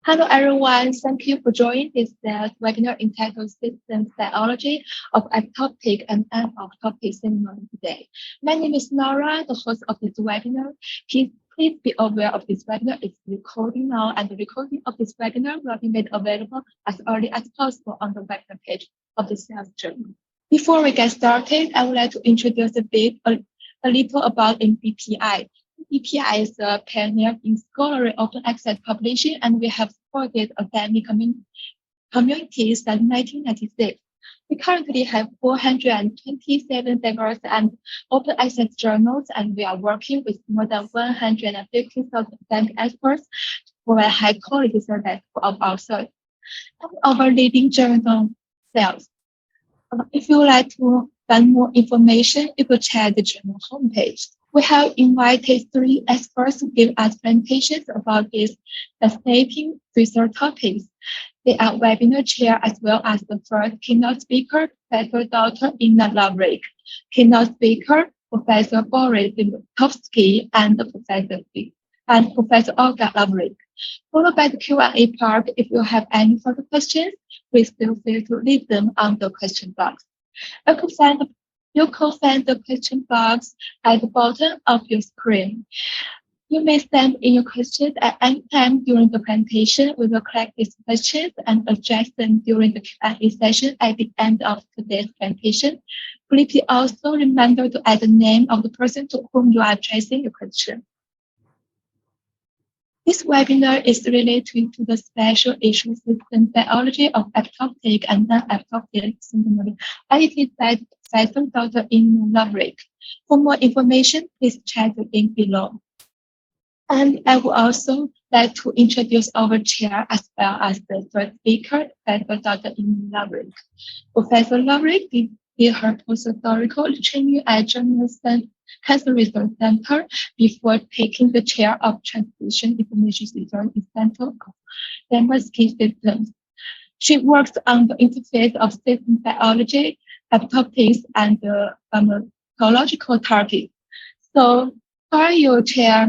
Hello everyone, thank you for joining this webinar entitled Systems Biology of Ectopic and Anapotopic Syndrome today. My name is Nora, the host of this webinar. Please be aware of this webinar is recording now, and the recording of this webinar will be made available as early as possible on the webinar page of the sales journal. Before we get started, I would like to introduce a little about MDPI. MDPI is a pioneer in scholarly open access publishing, and we have supported academic communities since 1996. We currently have 427 diverse and open access journals, and we are working with more than 150,000 academic experts to provide high quality service of our service. Our leading journal sales. If you would like to find more information, you could check the journal homepage. We have invited 3 experts to give us presentations about these fascinating research topics. They are webinar chair as well as the first keynote speaker, Professor Dr. Inna Lavrik, keynote speaker, Professor Boris Dimitovsky, and Professor Olga Lavrik. Followed by the Q&A part. If you have any further questions, please feel free to leave them on the question box. You can find the question box at the bottom of your screen. You may send in your questions at any time during the presentation. We will collect these questions and address them during the Q&A session at the end of today's presentation. Please also remember to add the name of the person to whom you are addressing your question. This webinar is related to the special issue system biology of ectopic and non-ectopic syndrome, edited by Professor Dr. Inna Lavrik. For more information, please check the link below. And I would also like to introduce our chair as well as the third speaker, Professor Dr. Inna Lavrik. Professor Lavrik did her postdoctoral training at German Cancer Research Center before taking the chair of Transition Information Research in Center of Denmark's key systems. She works on the interface of system biology, ectopics, and pharmacological targets. So, for your chair,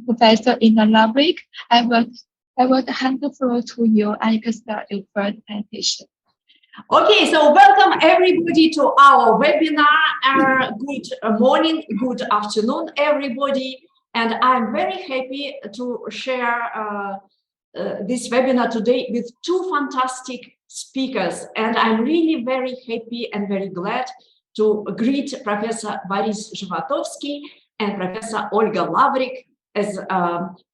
Professor Inna Lavrik, I will hand the floor to you, and you can start your first presentation. Okay, so welcome everybody to our webinar. Good morning, good afternoon, everybody. And I'm very happy to share this webinar today with 2 fantastic speakers. And I'm really very happy and very glad to greet Professor Boris Zhivatovsky and Professor Olga Lavrik as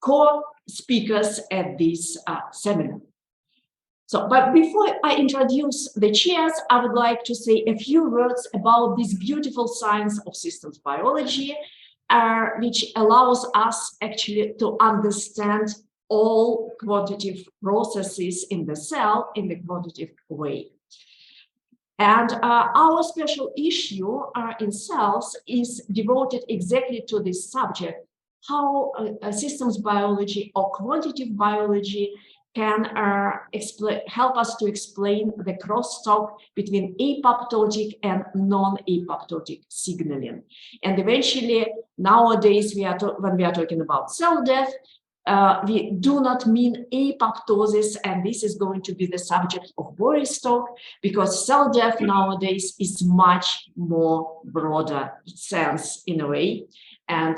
co-speakers at this seminar. So, but before I introduce the chairs, I would like to say a few words about this beautiful science of systems biology, which allows us actually to understand all quantitative processes in the cell in the quantitative way. And our special issue in cells is devoted exactly to this subject, how systems biology or quantitative biology can help us to explain the crosstalk between apoptotic and non-apoptotic signaling. And eventually, nowadays, when we are talking about cell death, we do not mean apoptosis, and this is going to be the subject of Boris' talk, because cell death nowadays is much more broader sense in a way, and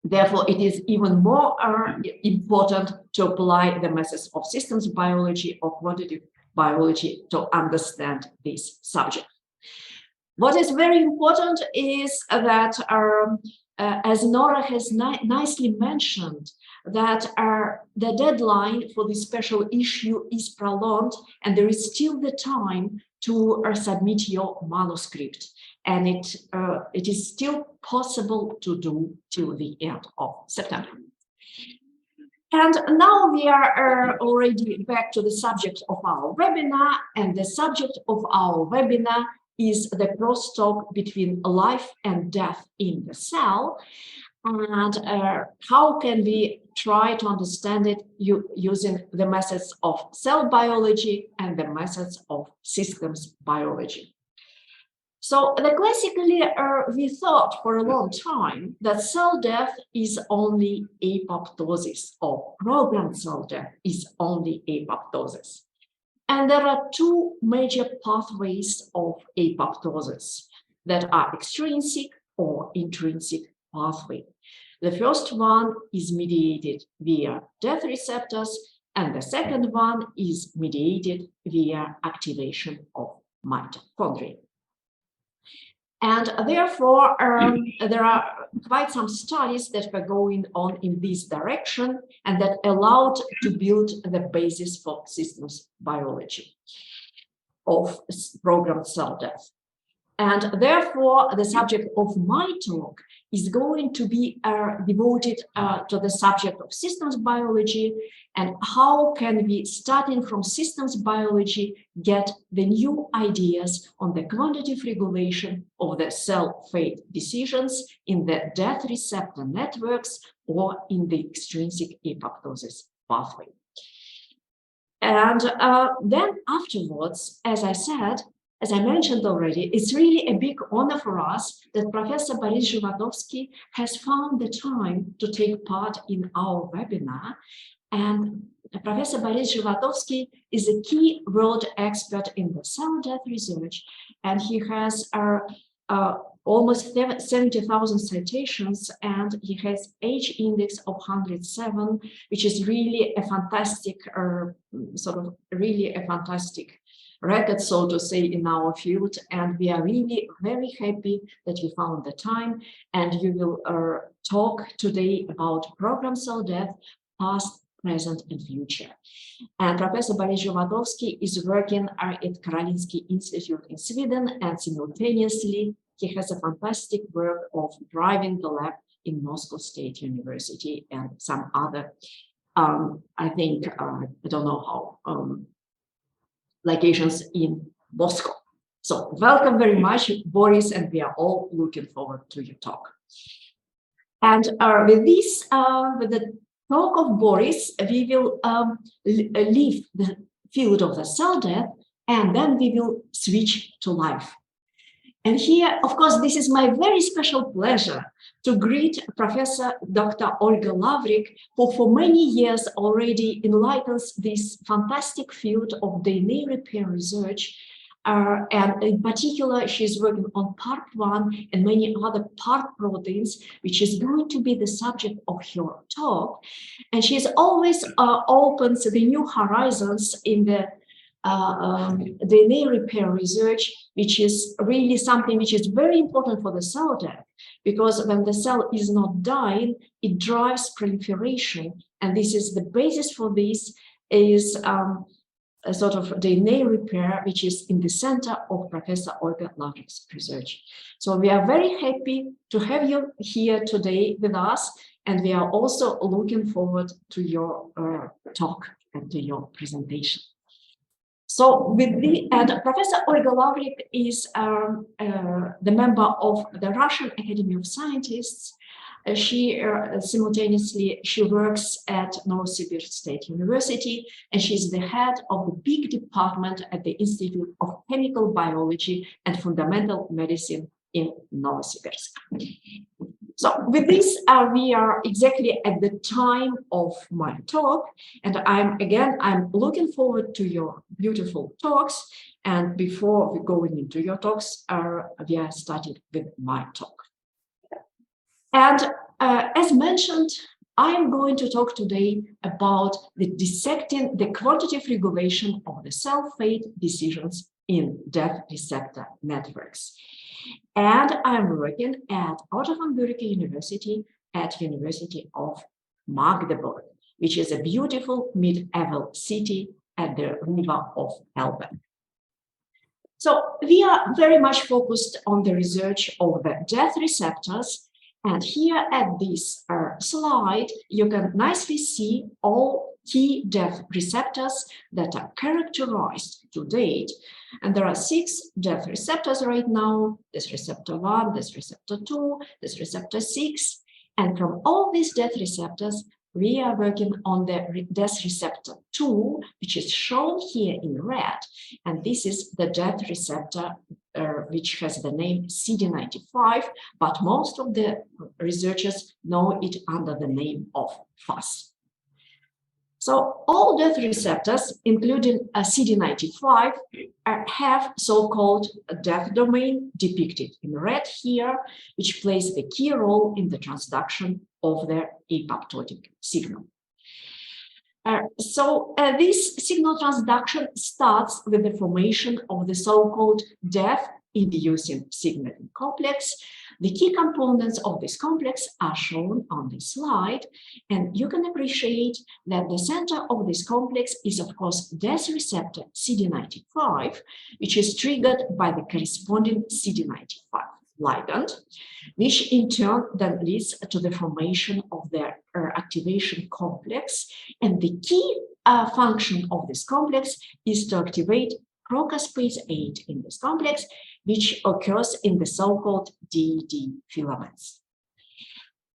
therefore, it is even more important to apply the methods of systems biology or quantitative biology to understand this subject. What is very important is that, as Nora has nicely mentioned, that the deadline for this special issue is prolonged, and there is still the time to submit your manuscript. And it is still possible to do till the end of September. And now we are already back to the subject of our webinar, and the subject of our webinar is the crosstalk between life and death in the cell, and how can we try to understand it using the methods of cell biology and the methods of systems biology. So classically, we thought for a long time that cell death is only apoptosis, or programmed cell death is only apoptosis. And there are two major pathways of apoptosis that are extrinsic or intrinsic pathway. The first one is mediated via death receptors, and the second one is mediated via activation of mitochondria. And therefore, there are quite some studies that were going on in this direction and that allowed to build the basis for systems biology of programmed cell death. And therefore, the subject of my talk is going to be devoted to the subject of systems biology and how can we, starting from systems biology, get the new ideas on the quantitative regulation of the cell fate decisions in the death receptor networks or in the extrinsic apoptosis pathway. And then afterwards, as I mentioned already, it's really a big honor for us that Professor Boris Zhivatovsky has found the time to take part in our webinar. And Professor Boris Zhivatovsky is a key world expert in the cell death research, and he has almost 70,000 citations, and he has H index of 107, which is really a fantastic, fantastic record, so to say, in our field. And we are really very happy that you found the time, and you will talk today about programmed cell death, past, present, and future. And Professor Boris Zhivatovsky is working at Karolinska Institute in Sweden, and simultaneously he has a fantastic work of driving the lab in Moscow State University and some other, I think, I don't know how, locations in Moscow. So welcome very much, Boris, and we are all looking forward to your talk. And with this, with the talk of Boris, we will leave the field of the cell death, and then we will switch to life. And here, of course, this is my very special pleasure to greet Professor Dr. Olga Lavrik, who for many years already enlightens this fantastic field of DNA repair research. And in particular, she's working on PARP1 and many other PARP proteins, which is going to be the subject of her talk. And she's always opens the new horizons in the DNA repair research, which is really something which is very important for the cell death, because when the cell is not dying, it drives proliferation. And this is the basis for this is a sort of DNA repair, which is in the center of Professor Olga Lavrik's research. So we are very happy to have you here today with us, and we are also looking forward to your talk and to your presentation. So with Professor Olga Lavrik is the member of the Russian Academy of Scientists. She simultaneously works at Novosibirsk State University, and she's the head of the big department at the Institute of Chemical Biology and Fundamental Medicine in Novosibirsk. So with this, we are exactly at the time of my talk, and I'm looking forward to your beautiful talks. And before we go into your talks, we are starting with my talk. And as mentioned, I am going to talk today about the dissecting the quantitative regulation of the cell fate decisions in death receptor networks. And I'm working at Otto von Guericke University at University of Magdeburg, which is a beautiful medieval city at the river of Elbe. So we are very much focused on the research of the death receptors. And here at this slide, you can nicely see all key death receptors that are characterized to date. And there are 6 death receptors right now: this receptor 1, this receptor 2, this receptor 6. And from all these death receptors, we are working on the death receptor 2, which is shown here in red. And this is the death receptor which has the name CD95, but most of the researchers know it under the name of FAS. So all death receptors, including CD95, have so-called death domain depicted in red here, which plays the key role in the transduction of the apoptotic signal. This signal transduction starts with the formation of the so-called death-inducing signaling complex. The key components of this complex are shown on this slide, and you can appreciate that the center of this complex is, of course, death receptor CD95, which is triggered by the corresponding CD95 ligand, which in turn then leads to the formation of the activation complex. And the key function of this complex is to activate procaspase 8 in this complex, which occurs in the so-called DED filaments.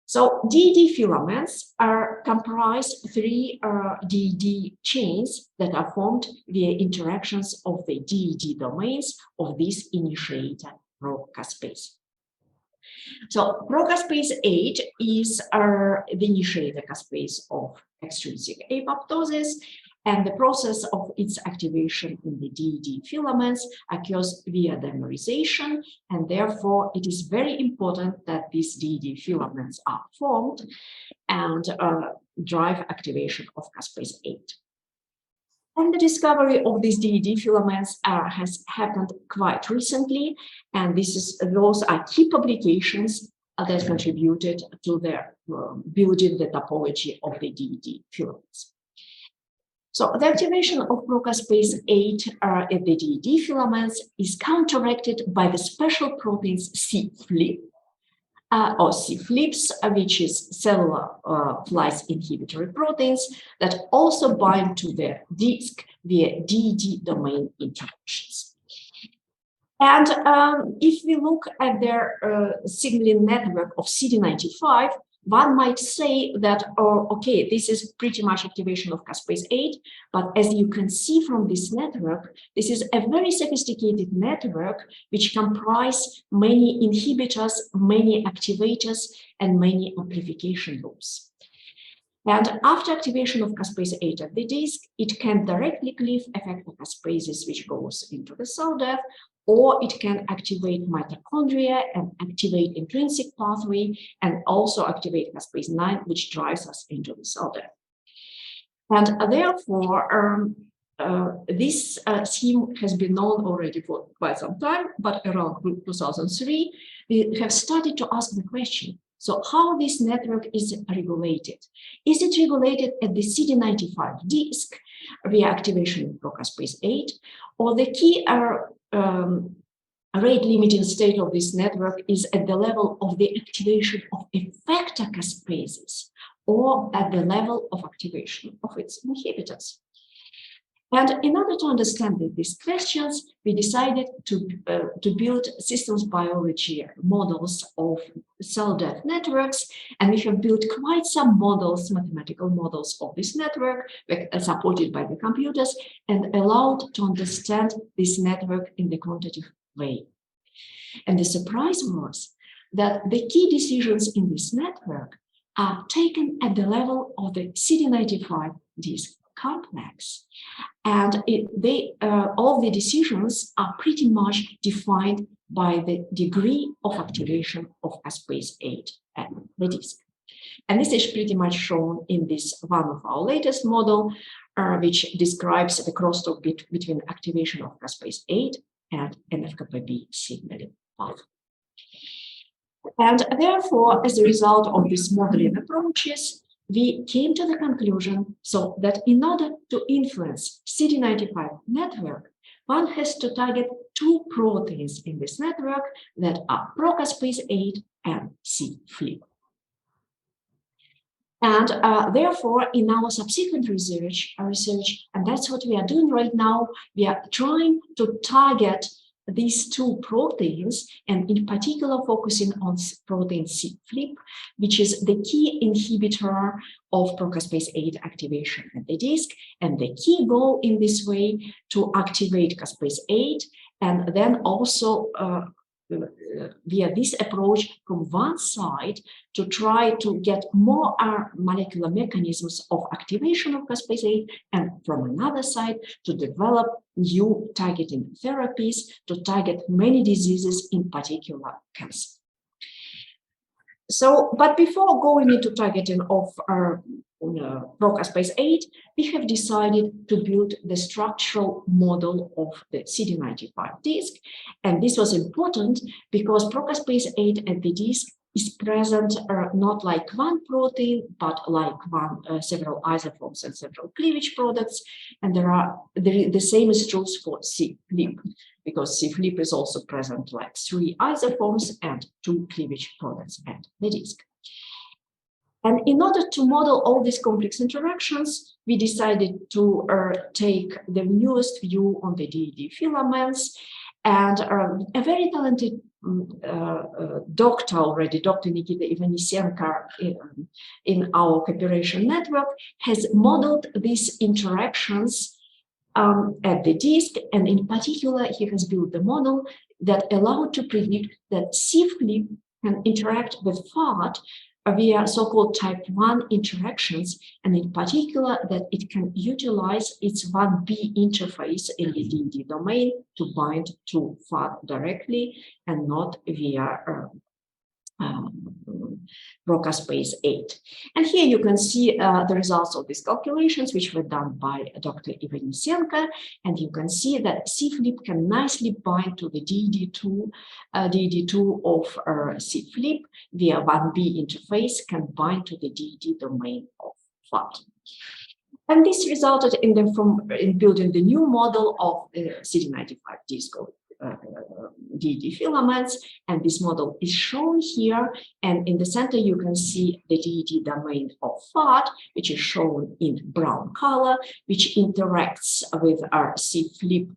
So DED filaments are comprised three DED chains that are formed via interactions of the DED domains of this initiator procaspase. So procaspase 8 is the initiator caspase of extrinsic apoptosis, and the process of its activation in the DED filaments occurs via dimerization, and therefore it is very important that these DED filaments are formed and drive activation of caspase 8. And the discovery of these DED filaments has happened quite recently, and those are key publications that contributed to the building the topology of the DED filaments. So the activation of procaspase 8 at the DED filaments is counteracted by the special proteins C-flip, or C-flips, which is cellular splice inhibitory proteins that also bind to the disc via DED domain interactions. And if we look at their signaling network of CD95, one might say that, okay, this is pretty much activation of caspase 8, but as you can see from this network, this is a very sophisticated network which comprises many inhibitors, many activators, and many amplification loops. And after activation of caspase 8 at the disc, it can directly cleave effector caspases, which goes into the cell death, or it can activate mitochondria and activate intrinsic pathway, and also activate caspase 9, which drives us into the cell death. And therefore, this scheme has been known already for quite some time, but around 2003, we have started to ask the question, so how this network is regulated? Is it regulated at the CD95 disc via activation of procaspase 8, or the key rate-limiting state of this network is at the level of the activation of effector caspases, or at the level of activation of its inhibitors? And in order to understand these questions, we decided to build systems biology models of cell death networks, and we have built quite some models, mathematical models of this network, supported by the computers, and allowed to understand this network in the quantitative way. And the surprise was that the key decisions in this network are taken at the level of the CD95 disc complex, and all the decisions are pretty much defined by the degree of activation of caspase 8 at the disc. And this is pretty much shown in this one of our latest model, which describes the crosstalk between activation of caspase 8 and NF-κB signaling path. And therefore, as a result of these modeling approaches, we came to the conclusion that in order to influence CD95 network, one has to target two proteins in this network that are procaspase 8 and C-flip. And therefore, in our subsequent research, and that's what we are doing right now, we are trying to target these two proteins, and in particular focusing on protein C-flip, which is the key inhibitor of procaspase 8 activation at the disc. And the key goal in this way to activate caspase 8 and then also via this approach from one side to try to get more molecular mechanisms of activation of caspase 8, and from another side to develop new targeting therapies to target many diseases, in particular cancer. So, but before going into targeting of procaspase 8, we have decided to build the structural model of the CD95 disc. And this was important because procaspase 8 at the disc is present not like one protein, but like several isoforms and several cleavage products. And the same is true for C-flip, because C-flip is also present like 3 isoforms and 2 cleavage products at the disc. And in order to model all these complex interactions, we decided to take the newest view on the DED filaments, and a very talented doctor already, Dr. Nikita Ivanisenko, in our cooperation network, has modeled these interactions at the disc, and in particular, he has built the model that allowed to predict that C-flip can interact with FAD via so-called type 1 interactions, and in particular that it can utilize its 1B interface in the DED domain to bind to FAD directly and not via procaspase 8. And here you can see the results of these calculations, which were done by Dr. Ivanisenko, and you can see that C-flip can nicely bind to the DED2 of C-flip via 1B interface, can bind to the DED domain of FAD. And this resulted in building the new model of the CD95 disc DED filaments, and this model is shown here, and in the center you can see the DED domain of FAD, which is shown in brown color, which interacts with our C-flip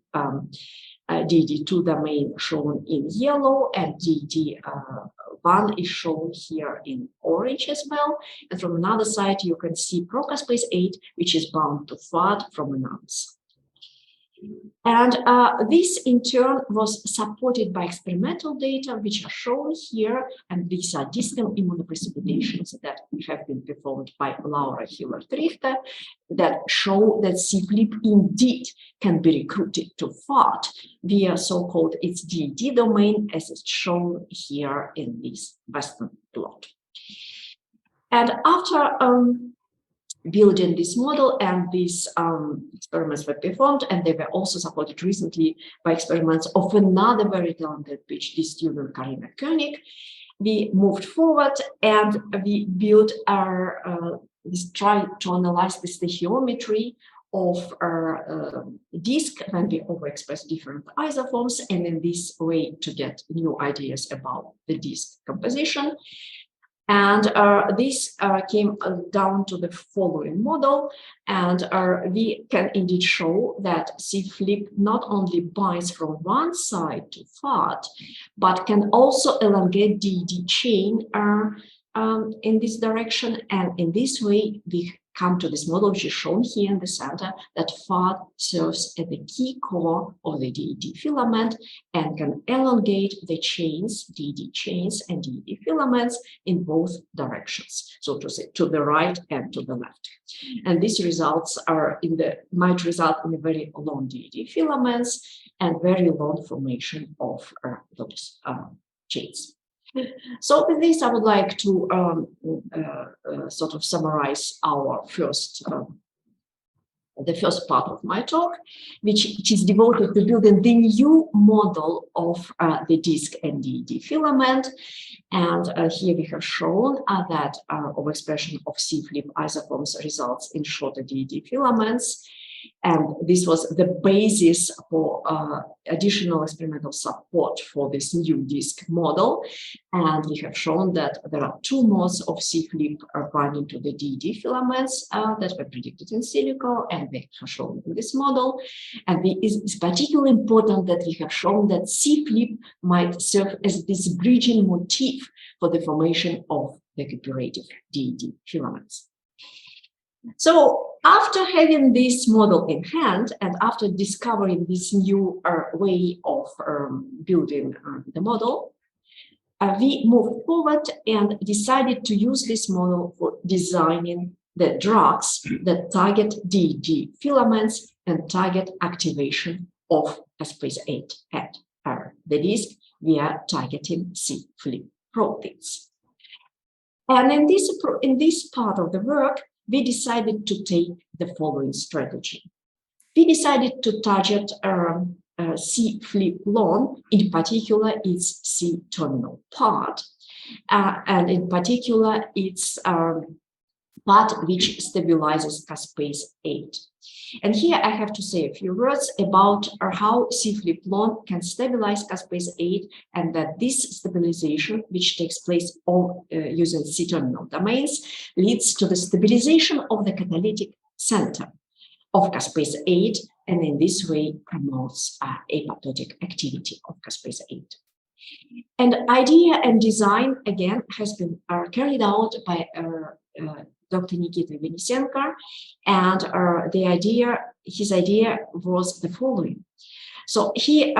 DED2 domain shown in yellow, and DED1 is shown here in orange as well. And from another side you can see procaspase 8, which is bound to FAD from another side. And this in turn was supported by experimental data, which are shown here, and these are distal immunoprecipitations that have been performed by Laura Hiller-Trichter that show that C-flip indeed can be recruited to FAD via so-called its DED domain, as is shown here in this Western plot. And after building this model, and these experiments were performed, and they were also supported recently by experiments of another very talented PhD student, Karina Koenig. We moved forward and we built tried to analyze the stoichiometry of our disc when we overexpress different isoforms, and in this way to get new ideas about the disc composition. And this came down to the following model, and we can indeed show that C-flip not only binds from one side to FAD, but can also elongate DED chain in this direction, and in this way we come to this model, which is shown here in the center, that FAD serves as the key core of the DED filament and can elongate the chains, DED chains and DED filaments in both directions, so to say, to the right and to the left. And these results might result in a very long DED filaments and very long formation of those chains. So with this, I would like to sort of summarize our the first part of my talk, which is devoted to building the new model of the disc and DED filament. And here we have shown that overexpression of C-flip isoforms results in shorter DED filaments. And this was the basis for additional experimental support for this new disc model. And we have shown that there are 2 modes of C-flip binding to the DED filaments that were predicted in silico, and they are shown in this model. And it's particularly important that we have shown that C-flip might serve as this bridging motif for the formation of the cooperative DED filaments. So after having this model in hand and after discovering this new way of building the model, we moved forward and decided to use this model for designing the drugs that target DG filaments and target activation of caspase-8 at the disc via targeting C-flip proteins. And in this part of the work, we decided to take the following strategy. We decided to target C-flip long, in particular its C-terminal part, and in particular its part which stabilizes caspase-8. And here I have to say a few words about how C-flip long can stabilize caspase-8, and that this stabilization, which takes place using C-terminal domains, leads to the stabilization of the catalytic center of caspase-8, and in this way promotes apoptotic activity of caspase-8. And idea and design, again, has been carried out by Dr. Nikita Venisenko, and his idea was the following. So he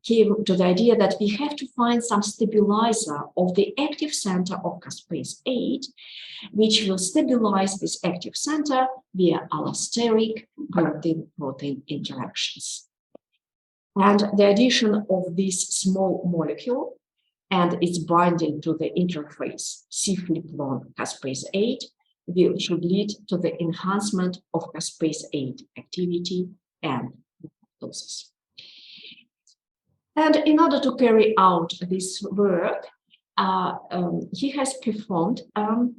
came to the idea that we have to find some stabilizer of the active center of caspase-8, which will stabilize this active center via allosteric protein-protein interactions. And the addition of this small molecule and its binding to the interface C-flip long caspase-8 should lead to the enhancement of caspase-8 activity and apoptosis. And in order to carry out this work, he has performed, Dr.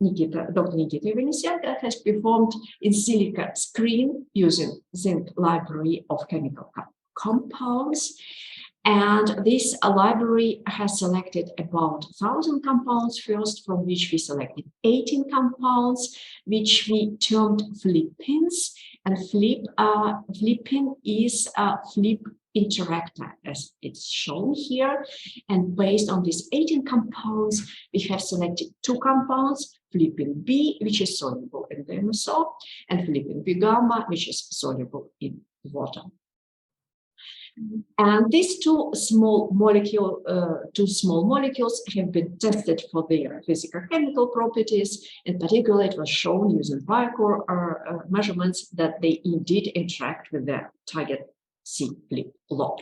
Nikita Venisenko has performed in silica screen using zinc library of chemical compounds. And this library has selected about 1,000 compounds first, from which we selected 18 compounds, which we termed flipins. And flipin is a flip interactor, as it's shown here. And based on these 18 compounds, we have selected 2 compounds, flipin B, which is soluble in the MSO, and flipin B gamma, which is soluble in water. And these two small molecules have been tested for their physical-chemical properties. In particular, it was shown using biocore measurements that they indeed interact with the target C-flip long.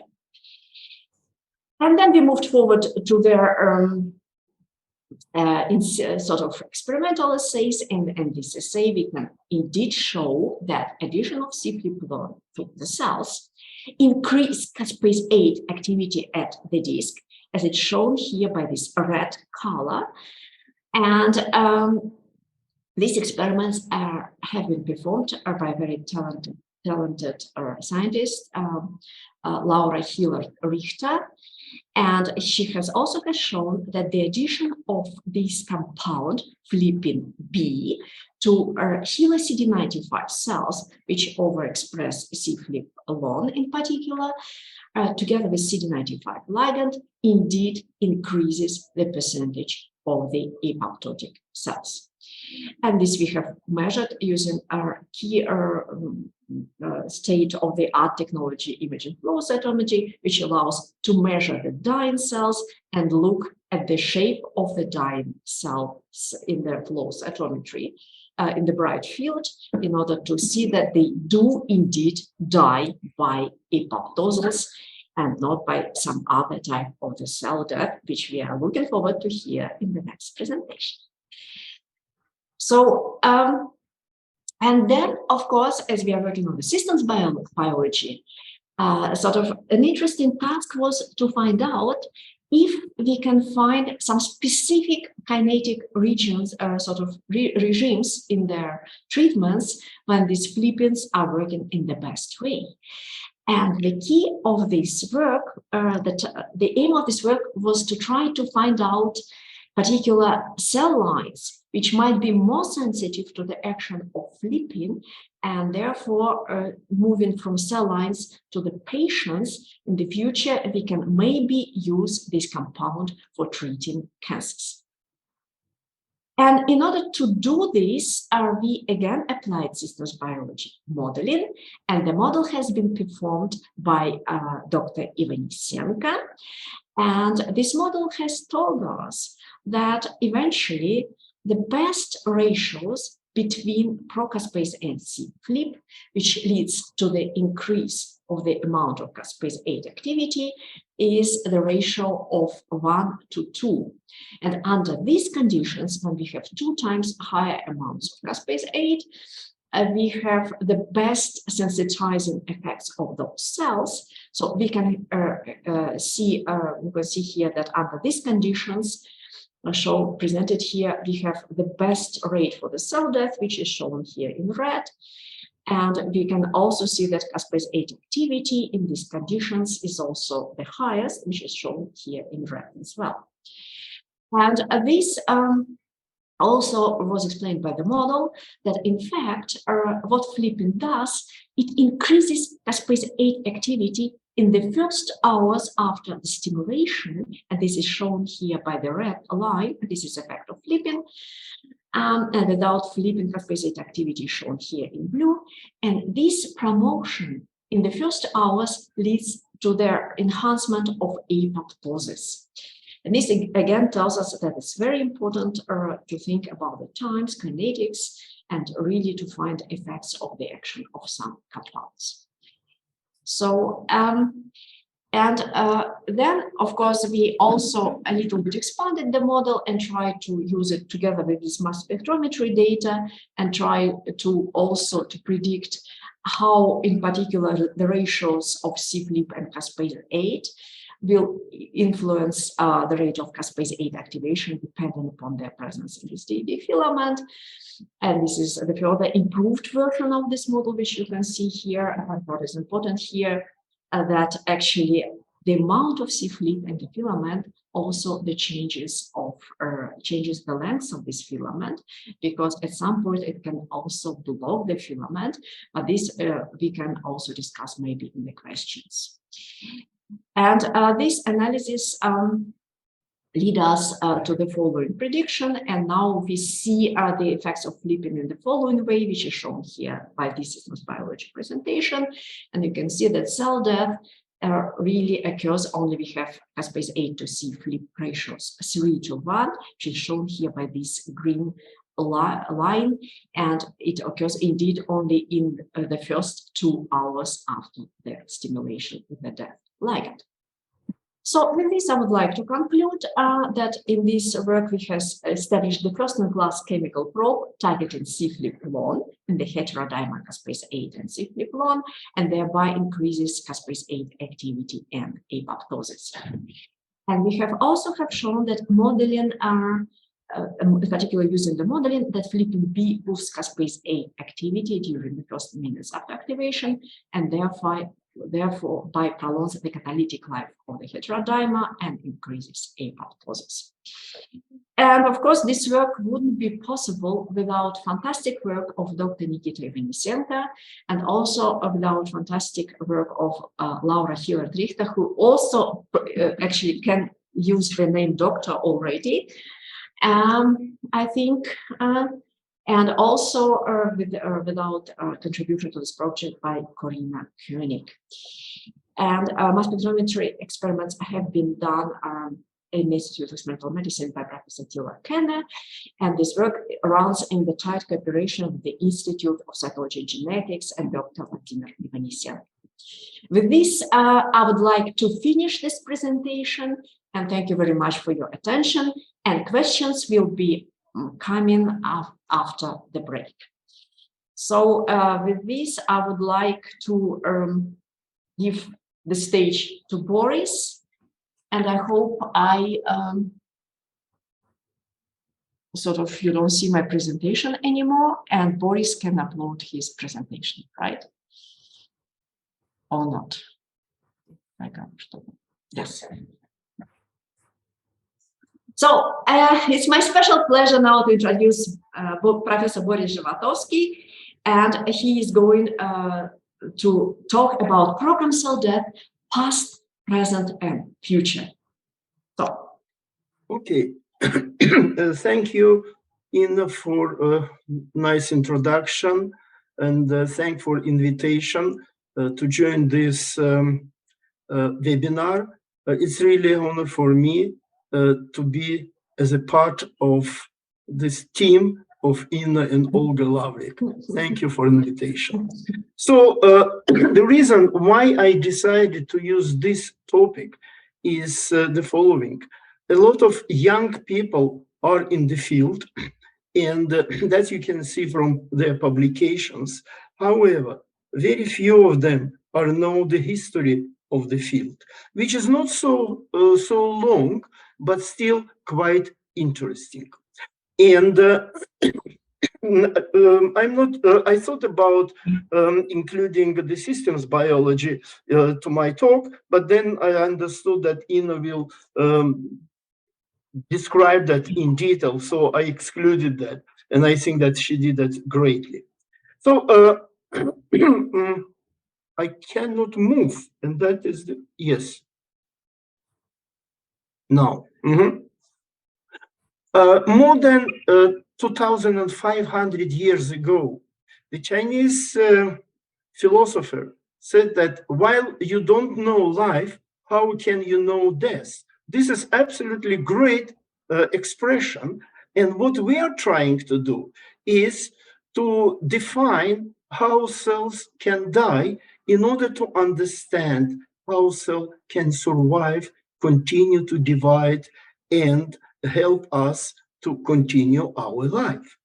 And then we moved forward to their sort of experimental assays. In this assay, we can indeed show that addition of C-flip long to the cells increase caspase-8 activity at the disc, as it's shown here by this red color. And these experiments have been performed by very talented scientist, Laura Hiller-Richter. And she has also shown that the addition of this compound, flipin B, to HeLa CD95 cells, which overexpress C-flip long in particular, together with CD95 ligand, indeed increases the percentage of the apoptotic cells. And this we have measured using our key state-of-the-art technology, imaging flow cytometry, which allows to measure the dying cells and look at the shape of the dying cells in their flow cytometry in the bright field, in order to see that they do indeed die by apoptosis and not by some other type of the cell death, which we are looking forward to hear in the next presentation. So, and then, of course, as we are working on the systems biology, sort of an interesting task was to find out if we can find some specific kinetic regions or sort of regimes in their treatments when these flipins are working in the best way. And the key of this work, the aim of this work was to try to find out particular cell lines which might be more sensitive to the action of flipin, and therefore moving from cell lines to the patients in the future, we can maybe use this compound for treating cancers. And in order to do this, we again applied systems biology modeling, and the model has been performed by Dr. Ivanisenko. And this model has told us that eventually the best ratios between procaspase and C-flip, which leads to the increase of the amount of caspase 8 activity, is the ratio of 1 to 2. And under these conditions, when we have 2 times higher amounts of caspase 8, we have the best sensitizing effects of those cells. So we can see here that under these conditions, presented here, we have the best rate for the cell death, which is shown here in red. And we can also see that caspase 8 activity in these conditions is also the highest, which is shown here in red as well. And this also was explained by the model that in fact, what flipping does, it increases caspase 8 activity in the first hours after the stimulation, and this is shown here by the red line. This is the effect of flipping. And without flipping, caspase 8 activity is shown here in blue. And this promotion in the first hours leads to their enhancement of apoptosis. And this again tells us that it's very important to think about the times, kinetics, and really to find effects of the action of some compounds. So, then, of course, we also a little bit expanded the model and tried to use it together with this mass spectrometry data and try to also to predict how, in particular, the ratios of C-flip and caspase 8 will influence the rate of caspase 8 activation depending upon their presence in this DD filament. And this is the further improved version of this model, which you can see here. And what is important here, that actually the amount of C-flip and the filament, also the changes the length of this filament, because at some point it can also block the filament, but this we can also discuss maybe in the questions. And this analysis lead us to the following prediction. And now we see the effects of flipping in the following way, which is shown here by this systems biology presentation. And you can see that cell death really occurs only we have caspase 8 to C-flip ratios 3 to 1, which is shown here by this green line, and it occurs indeed only in the first 2 hours after the stimulation with the death ligand. So with this, I would like to conclude that in this work, we have established the first-in-class chemical probe targeting C-flip alone in the heterodimer caspase 8 and C-flip alone, and thereby increases caspase 8 activity and apoptosis. And we have also shown that modeling particularly using the modeling, that flipping B boosts caspase 8 activity during the first minutes after activation, and therefore by prolongs the catalytic life of the heterodimer and increases apoptosis. And of course, this work wouldn't be possible without fantastic work of Dr. Nikita Ivanisenko, and also without fantastic work of Laura Hillert-Richter, who also actually can use the name doctor already. I think, and also without contribution to this project by Corina Koenig. And mass spectrometry experiments have been done in the Institute of Experimental Medicine by Professor Tila Kenne, and this work runs in the tight cooperation with the Institute of Psychology and Genetics and Dr. Vladimir Ivanisenko. With this, I would like to finish this presentation, and thank you very much for your attention. And questions will be coming after the break. So with this, I would like to give the stage to Boris, and I hope you don't see my presentation anymore, and Boris can upload his presentation, right? Or not? Yes. So it's my special pleasure now to introduce Professor Boris Zhivatovsky, and he is going to talk about program cell death, past, present, and future. So, okay, thank you, Ina, for a nice introduction, and thank for invitation to join this webinar. It's really an honor for me to be as a part of this team of Ina and Olga Lavrik. Thank you for invitation. So the reason why I decided to use this topic is the following. A lot of young people are in the field, and that you can see from their publications. However, very few of them are know the history of the field, which is not so long, but still quite interesting. And I'm not. I thought about including the systems biology to my talk, but then I understood that Ina will describe that in detail, so I excluded that, and I think that she did that greatly. So I cannot move, and that is the yes. Now, more than 2,500 years ago, the Chinese philosopher said that while you don't know life, how can you know death? This is absolutely great expression. And what we are trying to do is to define how cells can die in order to understand how cell can survive, continue to divide, and help us to continue our life.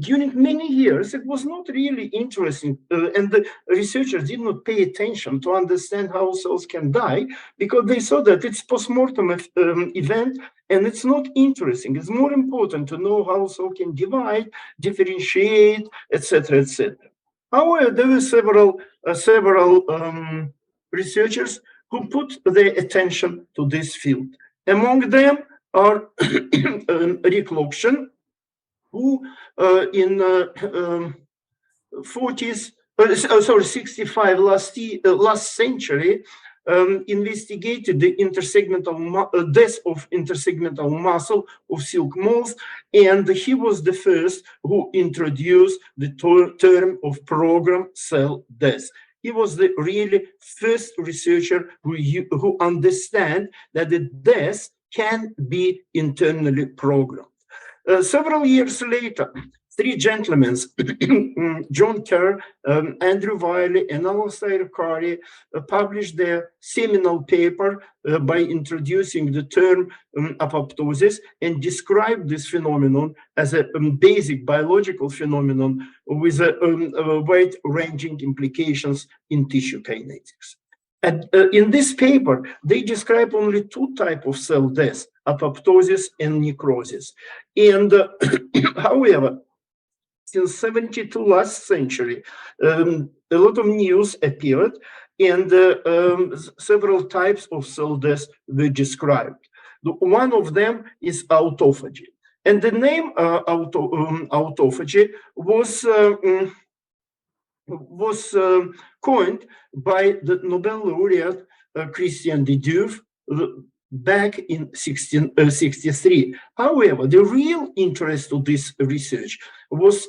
During many years, it was not really interesting, and the researchers did not pay attention to understand how cells can die because they saw that it's post-mortem event and it's not interesting. It's more important to know how cell can divide, differentiate, etc., etc. However, there were several researchers who put their attention to this field. Among them are Rick Lokshin, who in 40s, 65 last century, investigated the intersegmental death of intersegmental muscle of silk moths, and he was the first who introduced the term of programmed cell death. He was the really first researcher who understand that the death can be internally programmed. Several years later, three gentlemen, John Kerr, Andrew Wiley, and Alastair Curry, published their seminal paper by introducing the term apoptosis and described this phenomenon as a basic biological phenomenon with wide-ranging implications in tissue kinetics. And in this paper, they describe only two types of cell death, apoptosis and necrosis. And however, since 72 last century, a lot of news appeared and several types of cell death were described. One of them is autophagy. And the name autophagy was coined by the Nobel laureate Christian de Duve back in 1663. However, the real interest of this research was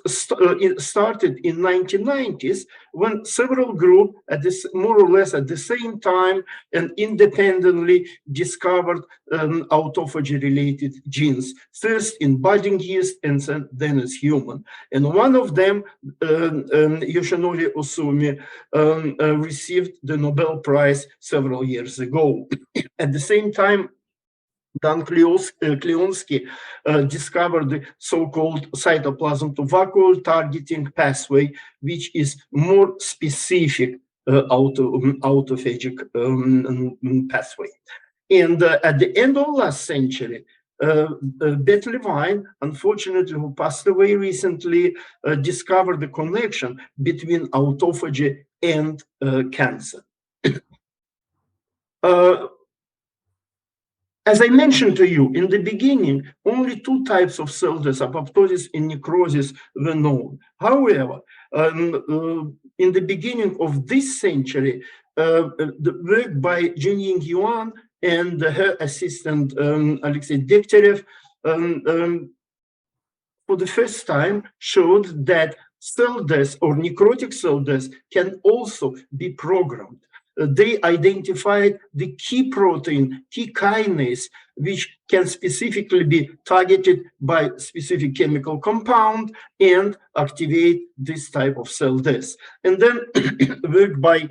started in 1990s when several groups more or less at the same time and independently discovered autophagy-related genes, first in budding yeast and then as human. And one of them, Yoshinori Osumi, received the Nobel Prize several years ago. At the same time, Dan Kleonsky discovered the so-called cytoplasm to vacuole targeting pathway, which is more specific autophagic pathway. And at the end of last century, Beth Levine, unfortunately, who passed away recently, discovered the connection between autophagy and cancer. As I mentioned to you in the beginning, only two types of cell death, apoptosis and necrosis, were known. However, in the beginning of this century, the work by Jinying Yuan and her assistant Alexei Degtyarev for the first time showed that cell death or necrotic cell death can also be programmed. They identified the key protein, key kinase, which can specifically be targeted by specific chemical compound and activate this type of cell death. And then work by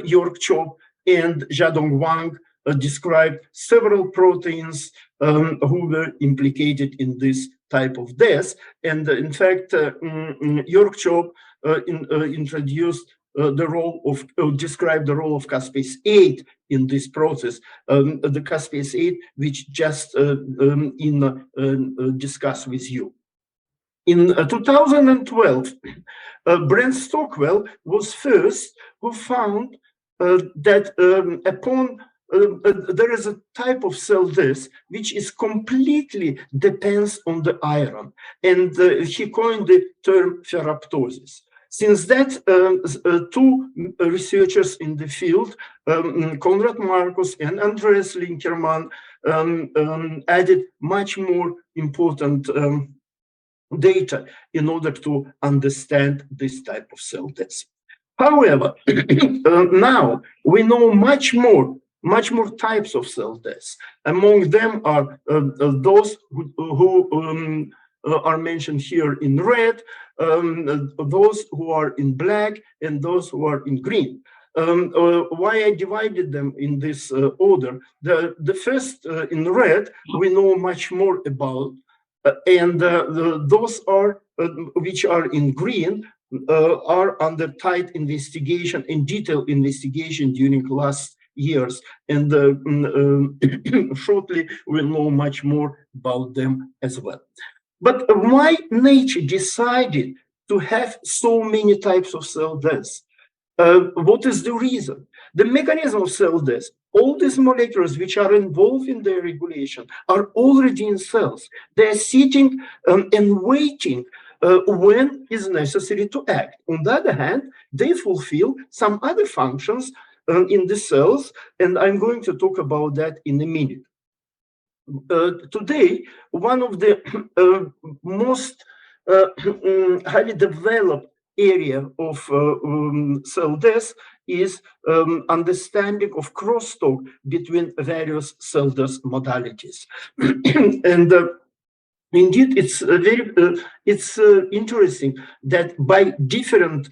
York Chop and Jiadong Wang described several proteins who were implicated in this type of death. And in fact, York Chop introduced the role of, described the role of caspase-8 in this process, the caspase-8, which just discussed with you. In 2012, Brent Stockwell was first who found that upon there is a type of cell death which is completely depends on the iron, and he coined the term ferroptosis. Since that, two researchers in the field, Konrad Markus and Andreas Linkermann, added much more important data in order to understand this type of cell death. However, now we know much more types of cell death. Among them are those who are mentioned here in red, those who are in black, and those who are in green. Why I divided them in this order? The first in red, we know much more about, and those are which are in green are under tight investigation and detailed investigation during last years, and shortly we'll know much more about them as well. But why nature decided to have so many types of cell death? What is the reason? The mechanism of cell death, all these molecules which are involved in their regulation are already in cells. They're sitting and waiting when is necessary to act. On the other hand, they fulfill some other functions in the cells, and I'm going to talk about that in a minute. Today, one of the most highly developed area of cell death is understanding of crosstalk between various cell death modalities. And indeed, it's very interesting that by different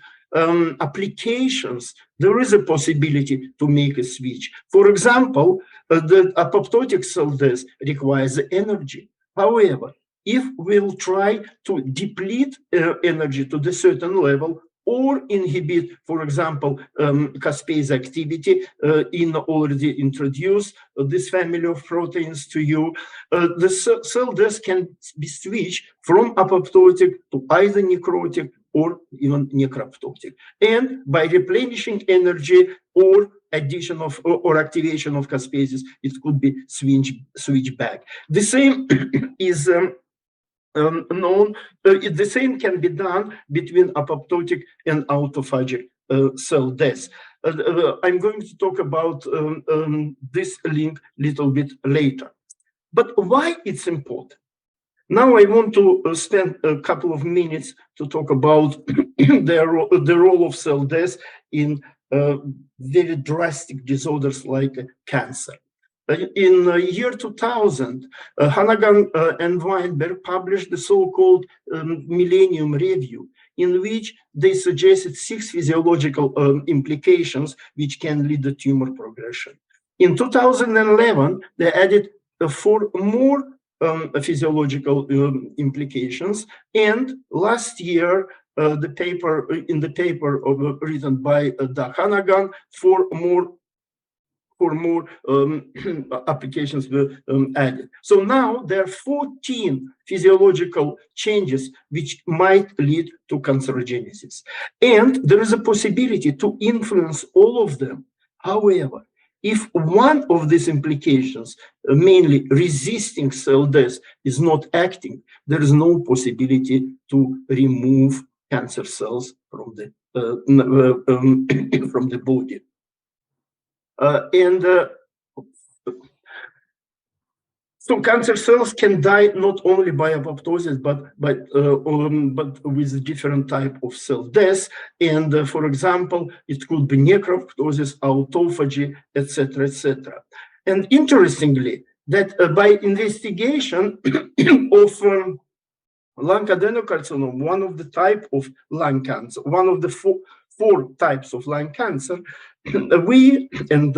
applications, there is a possibility to make a switch. For example, the apoptotic cell death requires energy. However, if we'll try to deplete energy to the certain level or inhibit, for example, caspase activity in already introduced this family of proteins to you, the cell death can be switched from apoptotic to either necrotic or even necroptotic. And by replenishing energy or addition of or activation of caspases, it could be switch back. The same is the same can be done between apoptotic and autophagic cell death. I'm going to talk about this link a little bit later. But why it's important? Now I want to spend a couple of minutes to talk about the role of cell death in very drastic disorders like cancer. In the year 2000, Hannigan and Weinberg published the so-called Millennium Review, in which they suggested 6 physiological implications which can lead to tumor progression. In 2011, they added 4 more physiological implications, and last year, the paper written by Doug Hannigan, 4 more applications were added. So now there are 14 physiological changes which might lead to cancerogenesis. And there is a possibility to influence all of them. However, if one of these implications, mainly resisting cell death, is not acting, there is no possibility to remove cancer cells from the from the body. So cancer cells can die not only by apoptosis, but with different type of cell death. And for example, it could be necroptosis, autophagy, etc., etc. And interestingly, that by investigation of lung adenocarcinoma, one of the type of lung cancer, one of the four types of lung cancer, we and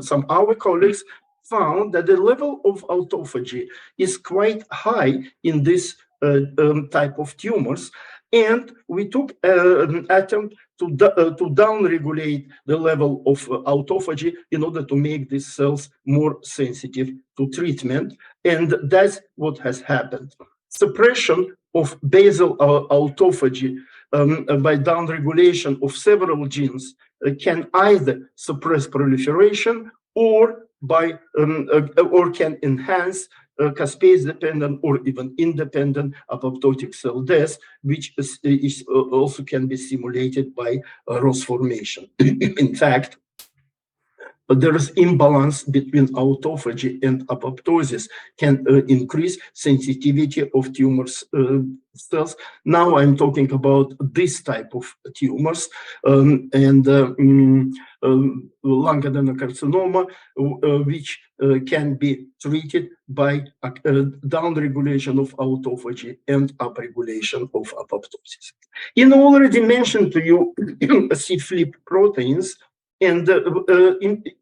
some our colleagues found that the level of autophagy is quite high in this type of tumors, and we took an attempt to downregulate the level of autophagy in order to make these cells more sensitive to treatment, and that's what has happened. Suppression of basal autophagy by downregulation of several genes can either suppress proliferation or can enhance caspase-dependent or even independent apoptotic cell death, which also can be stimulated by ROS formation. In fact, there is imbalance between autophagy and apoptosis can increase sensitivity of tumors cells. Now I'm talking about this type of tumors lung adenocarcinoma, which can be treated by downregulation of autophagy and upregulation of apoptosis. In already mentioned to you C-flip proteins. And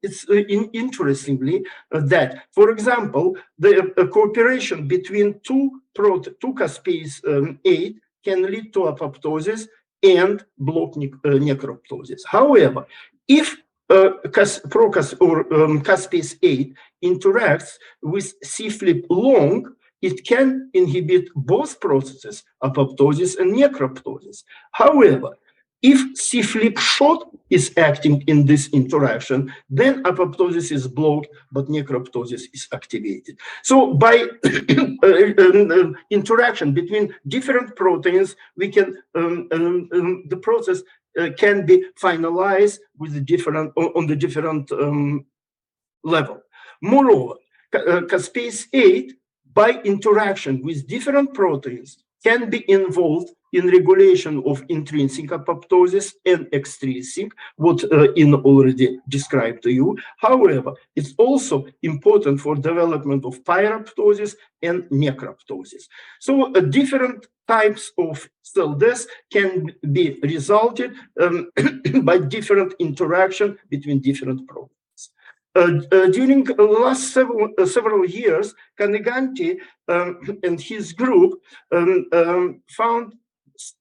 it's interestingly that, for example, the cooperation between two caspase 8 can lead to apoptosis and block necroptosis. However, if caspase 8 interacts with C-flip long, it can inhibit both processes, apoptosis and necroptosis. However, if C-flip short is acting in this interaction, then apoptosis is blocked, but necroptosis is activated. So by interaction between different proteins, we can the process can be finalized with the different on the different level. Moreover, caspase 8 by interaction with different proteins can be involved in regulation of intrinsic apoptosis and extrinsic, what Ina already described to you. However, it's also important for development of pyroptosis and necroptosis. So different types of cell death can be resulted by different interaction between different proteins. During the last several years, Kaneganti and his group found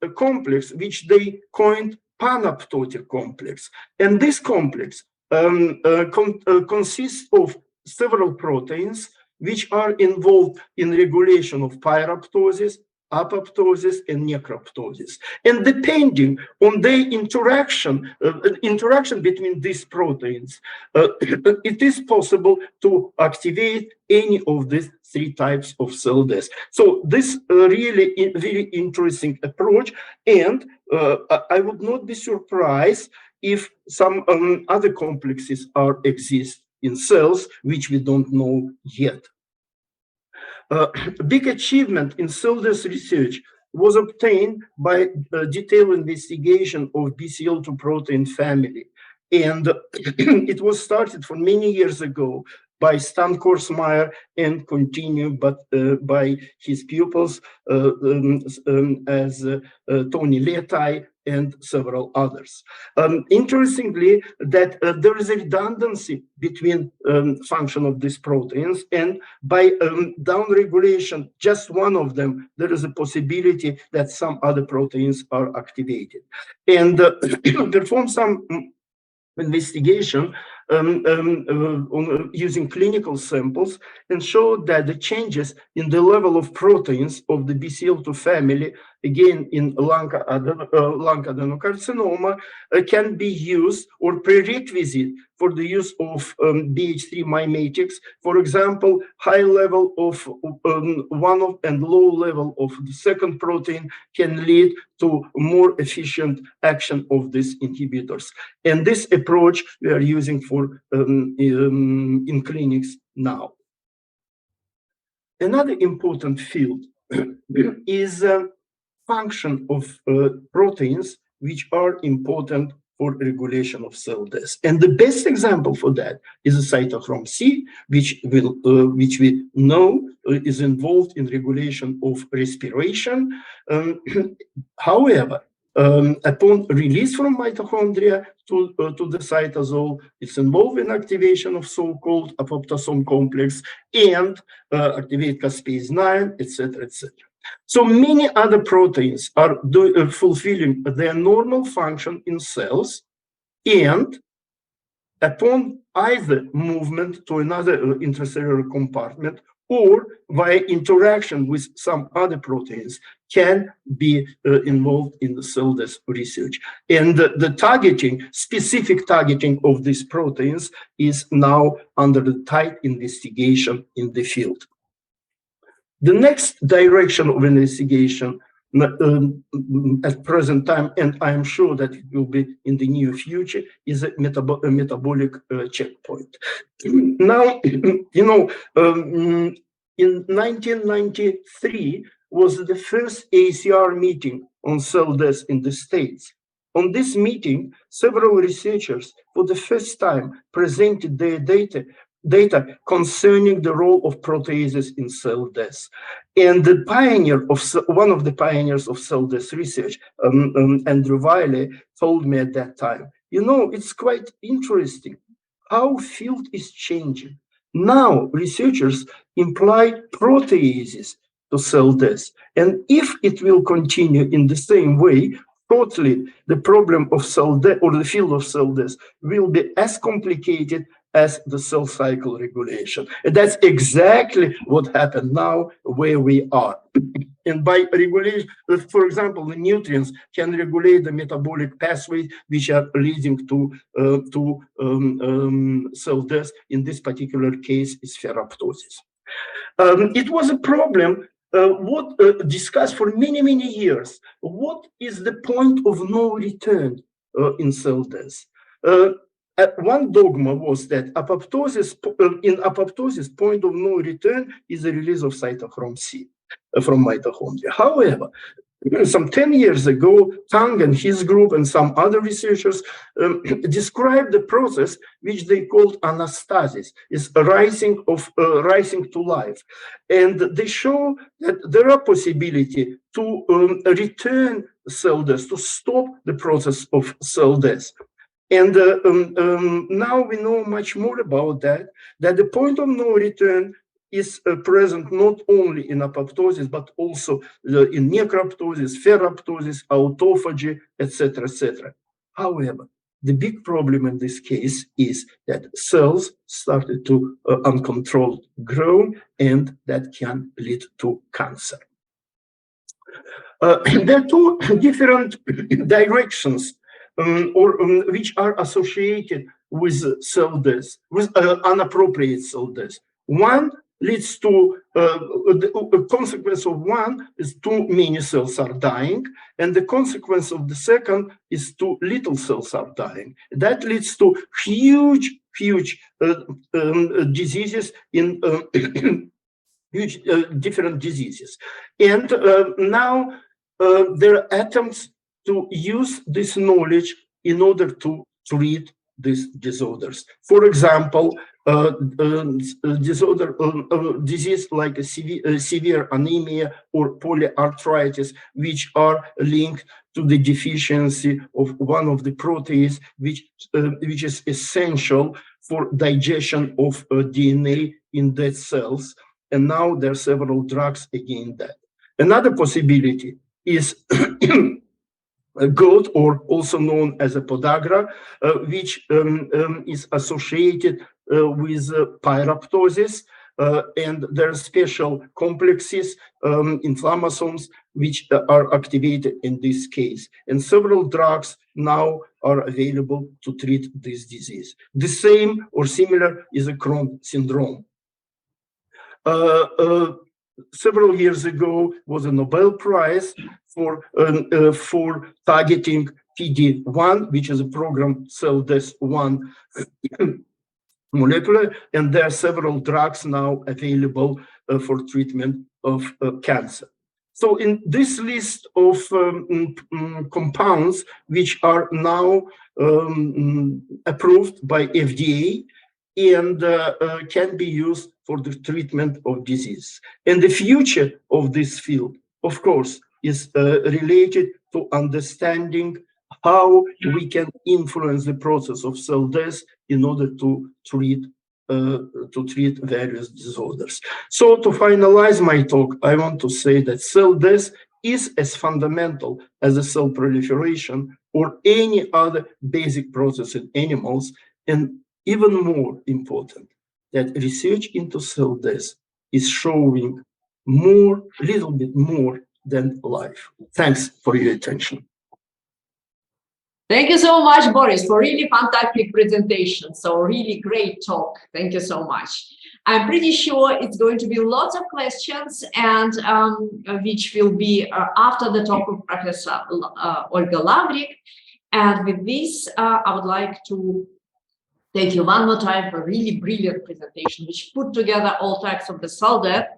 a complex which they coined panaptotic complex. And this complex consists of several proteins which are involved in regulation of pyroptosis, apoptosis, and necroptosis. And depending on the interaction between these proteins, it is possible to activate any of these three types of cell death. So this really very interesting approach, and I would not be surprised if some other complexes exist in cells which we don't know yet. Big achievement in cell death research was obtained by detailed investigation of BCL2 protein family. And it was started for many years ago by Stan Korsmeyer and continued by his pupils as Tony Letai and several others. Interestingly, that there is a redundancy between function of these proteins, and by downregulation, just one of them, there is a possibility that some other proteins are activated. And perform some investigation using clinical samples and showed that the changes in the level of proteins of the BCL2 family, again in lung adenocarcinoma, can be used or prerequisite for the use of BH3 mimetics. For example, high level of one and low level of the second protein can lead to more efficient action of these inhibitors. And this approach we are using for in clinics now. Another important field is function of proteins which are important for regulation of cell death. And the best example for that is the cytochrome C, which we know is involved in regulation of respiration. However, upon release from mitochondria to the cytosol, it's involved in activation of so-called apoptosome complex and activate caspase 9, etc., etc. So many other proteins are fulfilling their normal function in cells, and upon either movement to another intracellular compartment or via interaction with some other proteins can be involved in the cell death research. And the targeting, specific targeting of these proteins is now under the tight investigation in the field. The next direction of investigation at present time, and I am sure that it will be in the near future, is a metabolic checkpoint. Now, you know, in 1993 was the first ACR meeting on cell death in the States. On this meeting, several researchers for the first time presented their data concerning the role of proteases in cell death. And the pioneer of one of the pioneers of cell death research, Andrew Wiley, told me at that time, you know, it's quite interesting how field is changing. Now researchers imply proteases to cell death. And if it will continue in the same way, shortly the problem of cell death or the field of cell death will be as complicated as the cell cycle regulation. And that's exactly what happened now where we are. And by regulation, for example, the nutrients can regulate the metabolic pathways which are leading to cell death. In this particular case, is ferroptosis. It was a problem discussed for many, many years. What is the point of no return in cell death? One dogma was that in apoptosis, point of no return is the release of cytochrome C from mitochondria. However, some 10 years ago, Tang and his group and some other researchers described the process which they called anastasis, is rising to life. And they show that there are possibility to return cell death, to stop the process of cell death. And now we know much more about that the point of no return is present not only in apoptosis, but also in necroptosis, ferroptosis, autophagy, etc., etc. However, the big problem in this case is that cells started to uncontrolled grow, and that can lead to cancer. There are two different directions which are associated with cell death, with inappropriate cell death. One leads to the consequence of one is too many cells are dying, and the consequence of the second is too little cells are dying. That leads to huge diseases in huge different diseases. And now there are attempts to use this knowledge in order to treat these disorders. For example, disease like a severe anemia or polyarthritis, which are linked to the deficiency of one of the proteins, which is essential for digestion of DNA in dead cells. And now there are several drugs against that. Another possibility is GOAT, or also known as a podagra, which is associated with pyroptosis, and there are special complexes, inflammasomes, which are activated in this case. And several drugs now are available to treat this disease. The same or similar is a Crohn syndrome. Several years ago was a Nobel Prize for targeting PD-1, which is a program cell death 1 molecular, and there are several drugs now available for treatment of cancer. So in this list of compounds which are now approved by FDA and can be used for the treatment of disease. And the future of this field, of course, is related to understanding how we can influence the process of cell death in order to treat various disorders. So to finalize my talk, I want to say that cell death is as fundamental as a cell proliferation or any other basic process in animals, and even more important, that research into cell death is showing a little bit more than life. Thanks for your attention. Thank you so much, Boris, for really fantastic presentation. So really great talk. Thank you so much. I'm pretty sure it's going to be lots of questions, and which will be after the talk of Professor Olga Lavrik. And with this, I would like to thank you one more time for a really brilliant presentation, which put together all types of the cell death.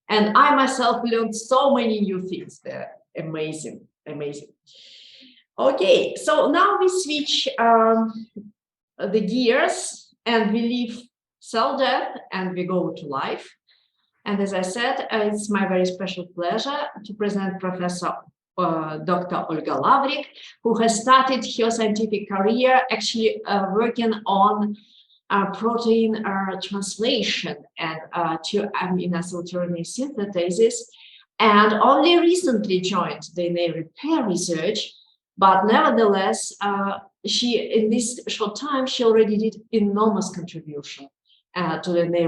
And I myself learned so many new things there. Amazing, amazing. Okay, so now we switch the gears and we leave cell death and we go to life. And as I said, it's my very special pleasure to present Professor Dr. Olga Lavrik, who has started her scientific career actually working on protein translation and amino acid RNA synthetases, and only recently joined DNA repair research. But nevertheless, in this short time, she already did enormous contribution to DNA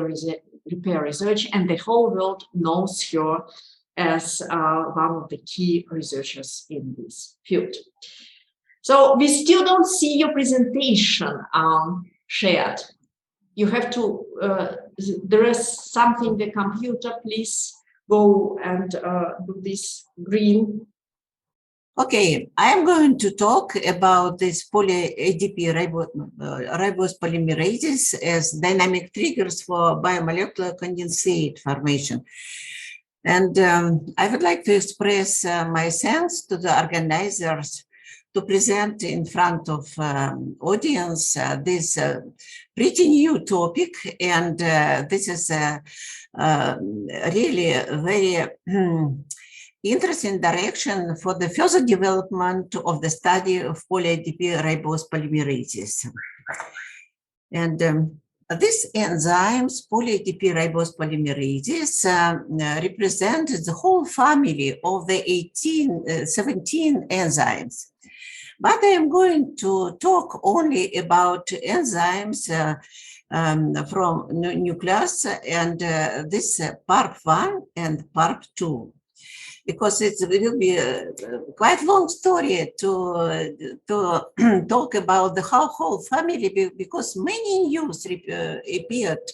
repair research, and the whole world knows her as one of the key researchers in this field. So we still don't see your presentation shared. You have to, there is something, the computer, please go and do this green. Okay, I am going to talk about this poly-ADP ribose polymerases as dynamic triggers for biomolecular condensate formation. And I would like to express my thanks to the organizers to present in front of audience this pretty new topic. And this is really a very interesting direction for the further development of the study of poly-ADP ribose polymerases. And these enzymes, poly-ADP ribose polymerases, represent the whole family of the 17 enzymes. But I am going to talk only about enzymes from nucleus, and this PARP1 and PARP2. Because it will be a quite long story to talk about the whole family, because many news appeared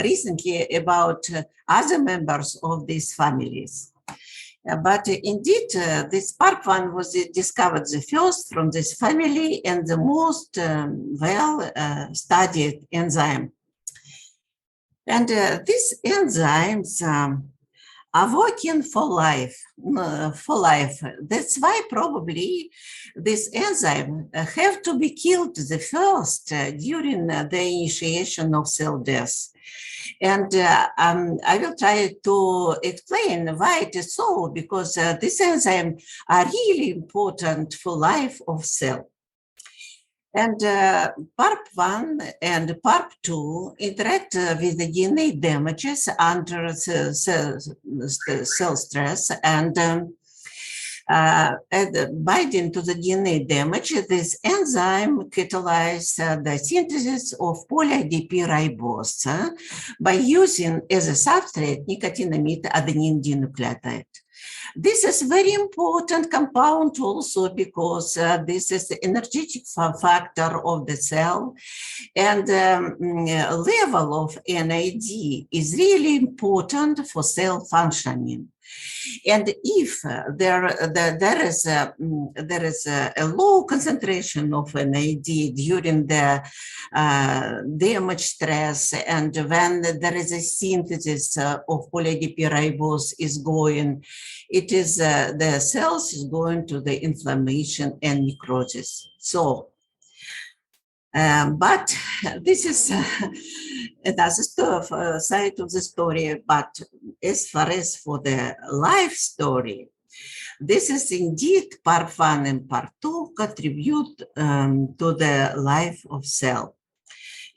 recently about other members of these families. But indeed, this PARP1 was discovered the first from this family and the most well-studied enzyme. And these enzymes are working for life. That's why probably this enzyme have to be killed the first during the initiation of cell death. And I will try to explain why it is so, because these enzymes are really important for life of cell. And PARP1 and PARP2 interact with the DNA damages under cell stress, and binding to the DNA damage, this enzyme catalyzes the synthesis of poly-ADP ribose by using as a substrate nicotinamide adenine dinucleotide. This is very important compound also because this is the energetic factor of the cell, and level of NAD is really important for cell functioning. And if there is a low concentration of NAD during the damage stress, and when there is a synthesis of poly-ADP ribose is going, it is the cells is going to the inflammation and necrosis. So, but this is another side of the story. But as far as for the life story, this is indeed part 1 and part 2 contribute to the life of cell.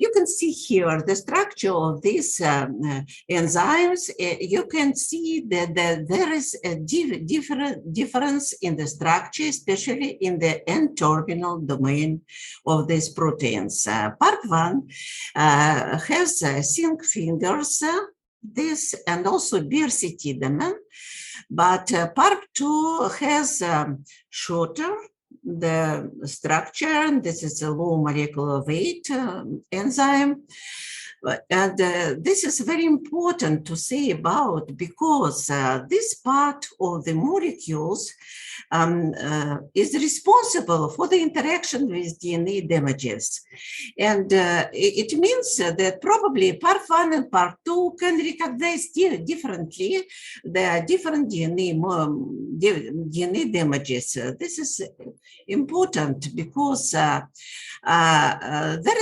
You can see here the structure of these enzymes. You can see that there is a difference in the structure, especially in the N-terminal domain of these proteins. Part 1 has zinc fingers, this, and also BRCT domain, but part 2 has shorter the structure. This is a low molecular weight enzyme. And this is very important to say about, because this part of the molecules is responsible for the interaction with DNA damages. And it means that probably part 1 and part 2 can recognize differently the different DNA damages. This is important because there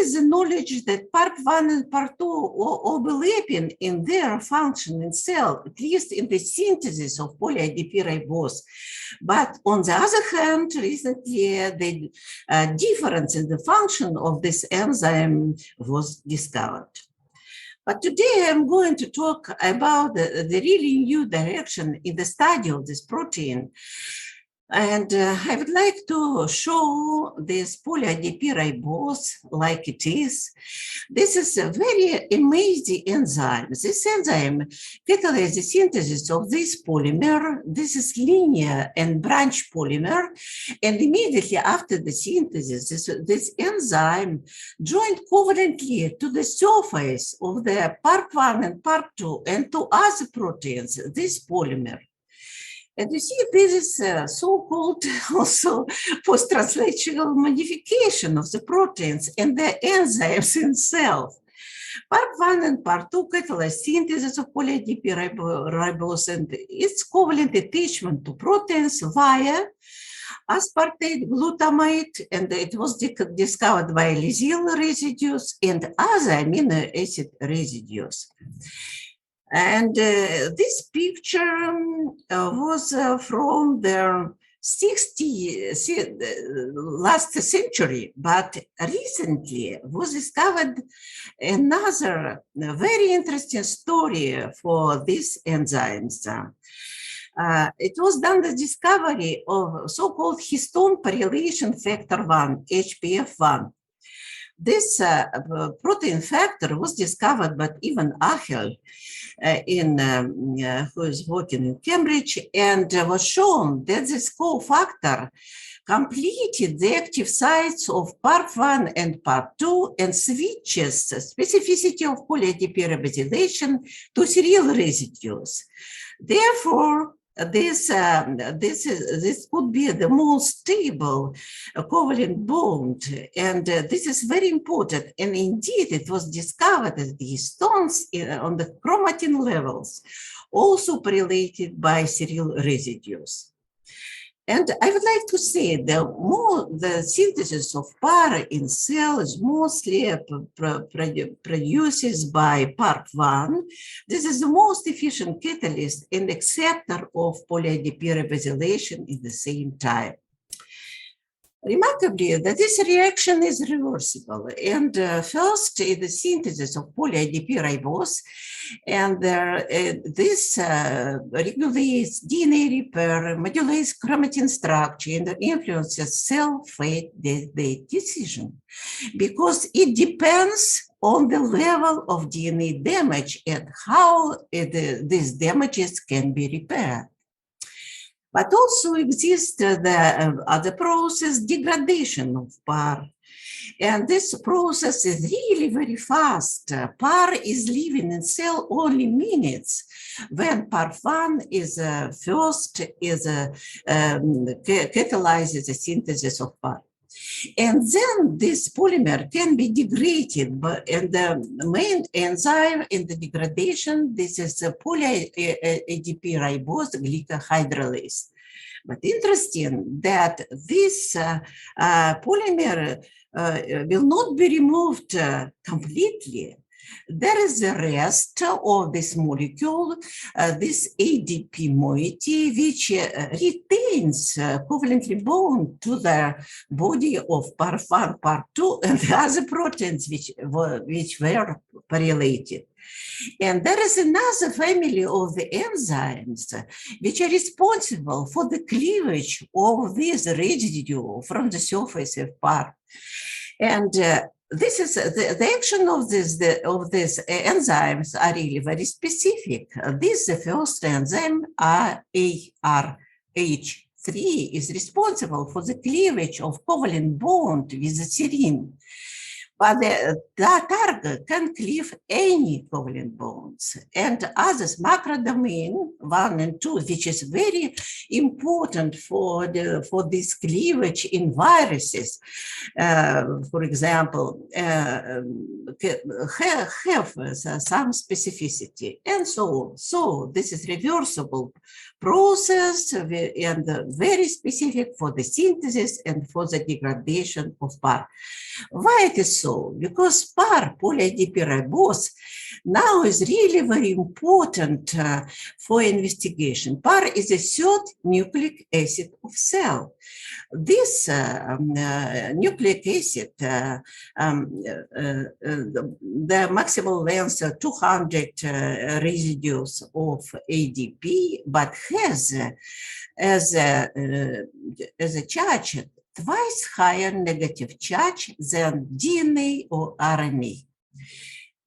is a knowledge that part 1 and part 2 overlapping in their function in cell, at least in the synthesis of poly-ADP ribose. But on the other hand, recently the difference in the function of this enzyme was discovered. But today I'm going to talk about the really new direction in the study of this protein. And I would like to show this poly-ADP ribose like it is. This is a very amazing enzyme. This enzyme catalyzes the synthesis of this polymer. This is linear and branch polymer. And immediately after the synthesis, this enzyme joined covalently to the surface of the part 1 and part 2 and to other proteins, this polymer. And you see, this is so-called also post-translational modification of the proteins and the enzymes in cells. Part 1 and part 2 catalyze synthesis of poly-ADP ribose and its covalent attachment to proteins via aspartate glutamate, and it was discovered by lysyl residues and other amino acid residues. And this picture was from the last century, but recently was discovered another very interesting story for these enzymes. It was done the discovery of so-called histone pyrrolation factor 1, HPF1. This protein factor was discovered by Ivan Achel, who is working in Cambridge, and was shown that this cofactor completed the active sites of part 1 and part 2 and switches the specificity of poly-ADP ribosylation to serial residues. Therefore, this could be the most stable covalent bond, and this is very important. And indeed, it was discovered that the histones on the chromatin levels also related by serial residues. And I would like to say the synthesis of PAR in cell is mostly produced by part 1. This is the most efficient catalyst and acceptor of poly-ADP ribosylation at the same time. Remarkably, that this reaction is reversible. And first is the synthesis of poly-ADP ribose, and this regulates DNA repair, modulates chromatin structure, and influences cell fate decision, because it depends on the level of DNA damage and how these damages can be repaired. But also exists the other process, degradation of PAR. And this process is really very fast. PAR is living in cell only minutes when PAR1 is catalyzes the synthesis of PAR. And then this polymer can be degraded, and the main enzyme in the degradation, this is a poly-ADP ribose glycohydrolase. But interesting that this polymer will not be removed completely. There is the rest of this molecule, this ADP moiety, which retains covalently bound to the body of PAR1, PAR2, and the other proteins which were correlated. And there is another family of the enzymes which are responsible for the cleavage of this residue from the surface of PAR. And this is the action of these enzymes are really very specific. This the first enzyme, ARH3, is responsible for the cleavage of covalent bond with the serine. But the target can cleave any covalent bonds, and others, macrodomain 1 and 2, which is very important for this cleavage in viruses, for example, have some specificity, and so on. So this is reversible process and very specific for the synthesis and for the degradation of PAR. Why it is so? Because PAR, poly-ADP ribose, now is really very important for investigation. PAR is a third nucleic acid of cell. This nucleic acid, the maximal length 200 residues of ADP, but has as a charge twice higher negative charge than DNA or RNA.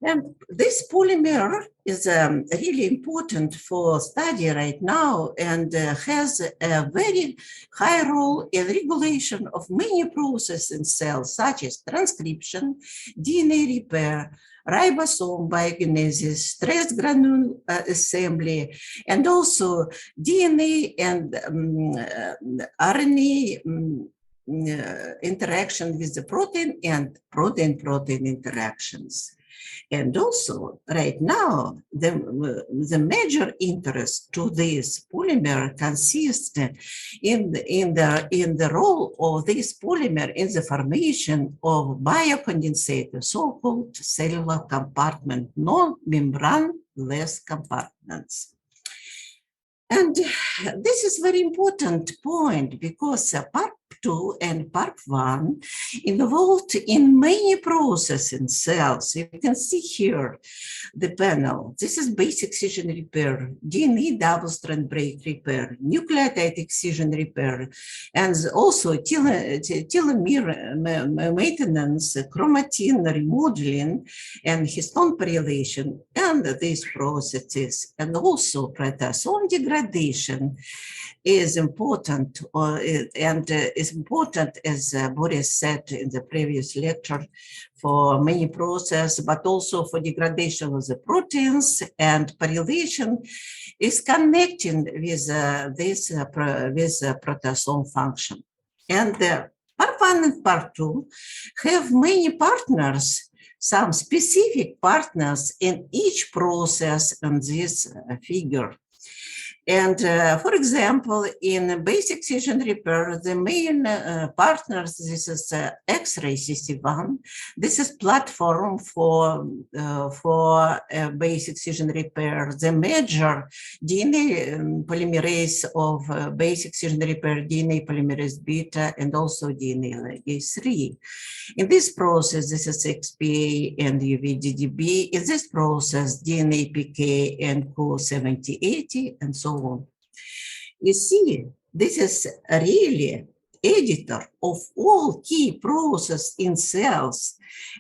And this polymer is really important for study right now and has a very high role in regulation of many processes in cells, such as transcription, DNA repair, ribosome biogenesis, stress granule assembly, and also DNA and RNA interaction with the protein and protein-protein interactions. And also, right now, the major interest to this polymer consists in the role of this polymer in the formation of biocondensate, so-called cellular compartment, non-membraneless compartments. And this is very important point because PARP2 and PARP1 involved in many processes in cells. You can see here the panel. This is base excision repair, DNA double-strand break repair, nucleotide excision repair, and also telomere maintenance, chromatin remodeling, and histone pyrrylation, and these processes, and also proteasome degradation is important, and is important, as Boris said in the previous lecture, for many processes, but also for degradation of the proteins, and pyrrylation is connecting with this proteasome function. And PAR1 and PAR2 have many partners, some specific partners in each process in this figure. And for example, in base excision repair, the main partners, this is X-ray CC1. This is platform for base excision repair. The major DNA polymerase of base excision repair, DNA polymerase beta, and also DNA ligase 3. In this process, this is XPA and UVDDB. In this process, DNA PK and Co7080, and so on. You see, this is really editor of all key processes in cells,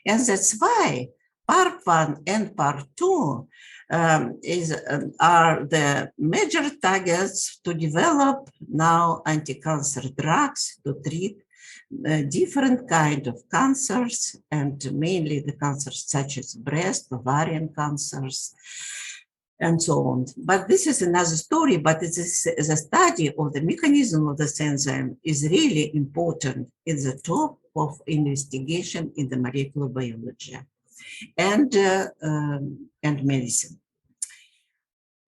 and that's why PAR1 and PAR2 are the major targets to develop now anti-cancer drugs to treat different kind of cancers, and mainly the cancers such as breast, ovarian cancers, and so on. But this is another story, but it is the study of the mechanism of this enzyme is really important. It's the top of investigation in the molecular biology and medicine.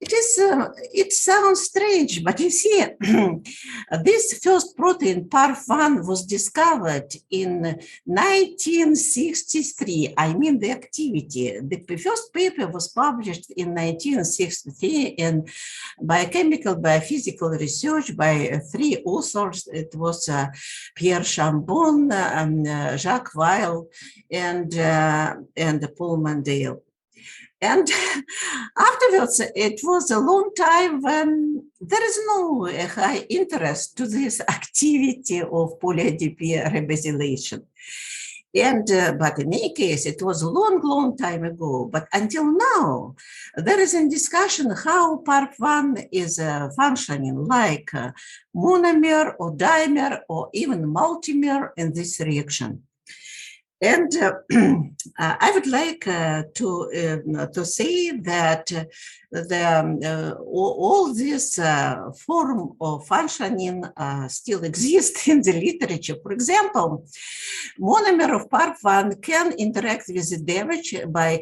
It sounds strange, but you see, this first protein, PARF1, was discovered in 1963. I mean, the activity. The first paper was published in 1963 in Biochemical Biophysical Research by 3 authors. It was Pierre Chambon, Jacques Weil, and Paul Mandel. And afterwards, it was a long time when there is no high interest to this activity of poly-ADP ribosylation. And but in any case, it was a long time ago. But until now, there is a discussion how PARP1 is functioning like monomer or dimer or even multimer in this reaction. And I would like to say that all this form of functioning still exists in the literature. For example, monomer of PARP1 can interact with the damage by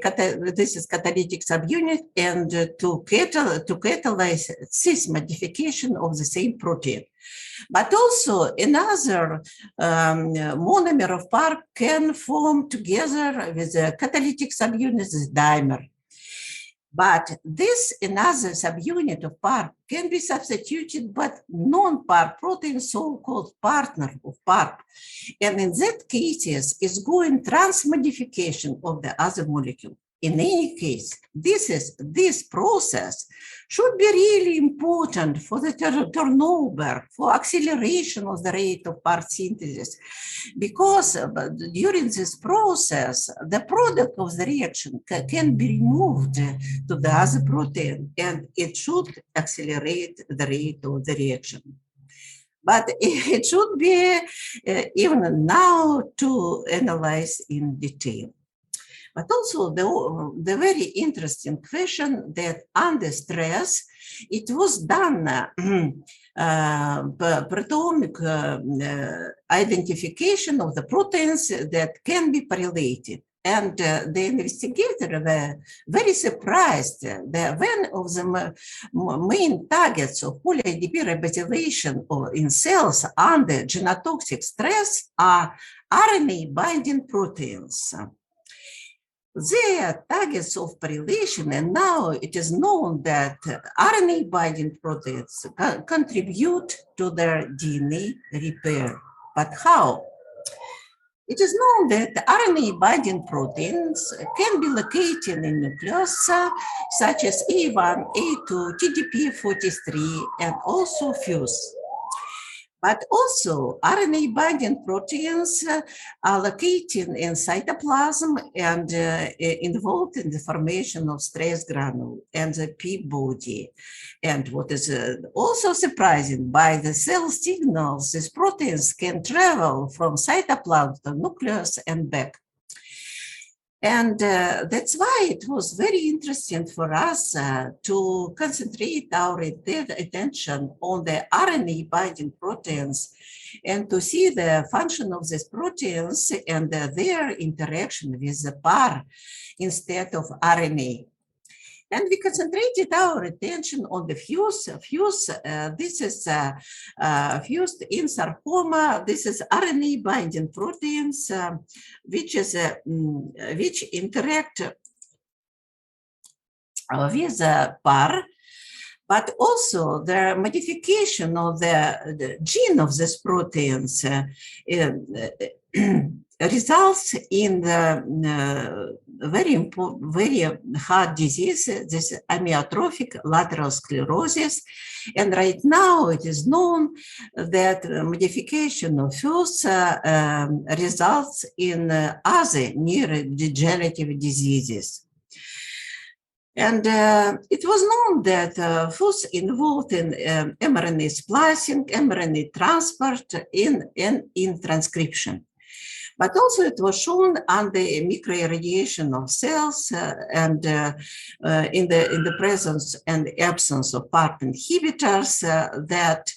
this is catalytic subunit and to catalyze cis modification of the same protein. But also another monomer of PARP can form together with a catalytic subunit, the dimer. But this another subunit of PARP can be substituted by non-PARP protein, so-called partner of PARP. And in that cases, it's going transmodification of the other molecule. In any case, this process should be really important for the turnover, for acceleration of the rate of PARP synthesis, because during this process, the product of the reaction can be removed to the other protein, and it should accelerate the rate of the reaction. But it should be even now to analyze in detail. But also the very interesting question that under stress, it was done proteomic identification of the proteins that can be correlated. And the investigators were very surprised that one of the main targets of poly-ADP ribosylation in cells under genotoxic stress are RNA binding proteins. They are targets of correlation, and now it is known that RNA binding proteins contribute to their DNA repair. But how? It is known that RNA binding proteins can be located in nucleus, such as A1, A2, TDP43, and also fuse. But also RNA binding proteins are located in cytoplasm and involved in the formation of stress granule and the P body. And what is also surprising, by the cell signals, these proteins can travel from cytoplasm to nucleus and back. And that's why it was very interesting for us to concentrate our attention on the RNA binding proteins and to see the function of these proteins and their interaction with the PAR instead of RNA. And we concentrated our attention on the fuse. This is fused in sarcoma. This is RNA binding proteins, which interact with the PAR, but also the modification of the gene of these proteins results in the very hard disease, this amyotrophic lateral sclerosis. And right now it is known that modification of fuse results in other neurodegenerative diseases. And it was known that FUS involved in mRNA splicing, mRNA transport, in transcription. But also it was shown under microirradiation of cells and in the presence and absence of PARP inhibitors that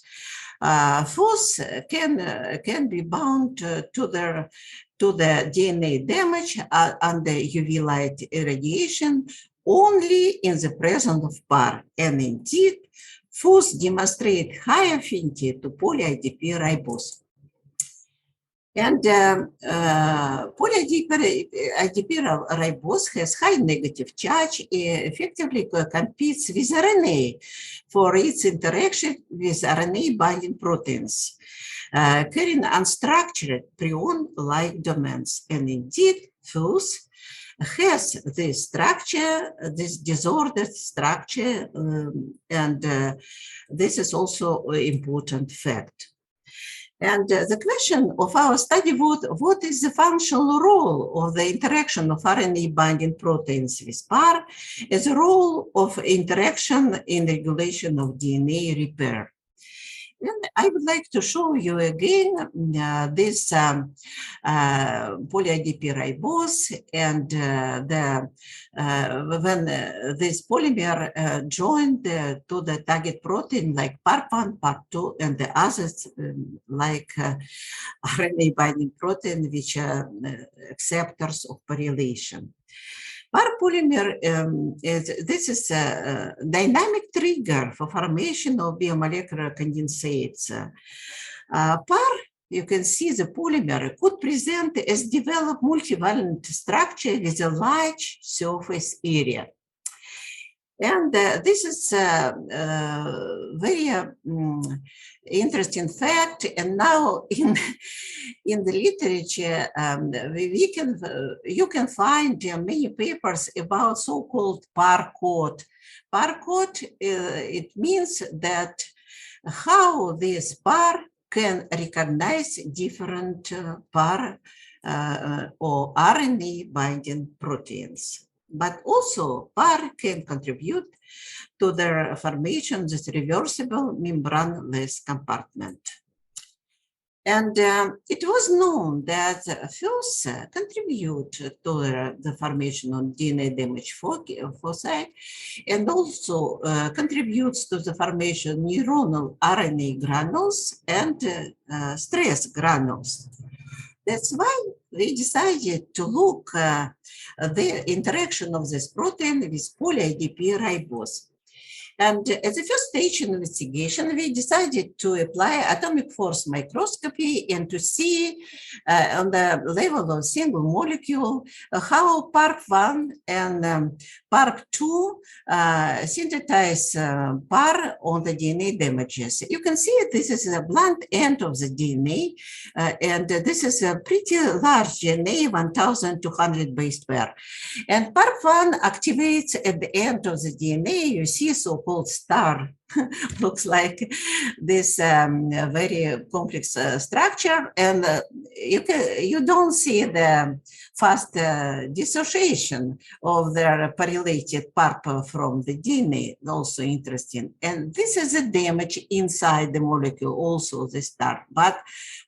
FUS can be bound to the DNA damage under UV light irradiation only in the presence of PAR. And indeed, FUS demonstrate high affinity to poly-IDP ribose. And poly-IDP ribose has high negative charge, effectively competes with RNA for its interaction with RNA binding proteins, carrying unstructured prion-like domains. And indeed, FUS has this structure, this disordered structure, and this is also an important fact. And the question of our study was, what is the functional role of the interaction of RNA binding proteins with PAR as a role of interaction in regulation of DNA repair? And I would like to show you again this poly-IDP ribose, and when this polymer joined to the target protein like PARP1, PARP2, and the others like RNA binding protein, which are acceptors of pyrrolation. PAR polymer, this is a dynamic trigger for formation of biomolecular condensates. PAR, you can see the polymer could present as developed multivalent structure with a large surface area. And this is a very interesting fact. And now in the literature, you can find many papers about so-called PAR code. PAR code, it means that how this PAR can recognize different PAR or RNA binding proteins. But also PAR can contribute to the formation of this reversible membraneless compartment. And it was known that FUS contribute to the formation of DNA damage foci and also contributes to the formation of neuronal RNA granules and stress granules. That's why we decided to look the interaction of this protein with poly-IDP ribose. And as a first stage in investigation, we decided to apply atomic force microscopy and to see on the level of single molecule how PARP1 and PARP2 synthesize PAR on the DNA damages. You can see this is a blunt end of the DNA, and this is a pretty large DNA, 1,200 base pair. And PARP1 activates at the end of the DNA. You see so-called star, looks like this very complex structure, and you don't see the fast dissociation of the pyrrolated PARP from the DNA, also interesting. And this is a damage inside the molecule, also the star. But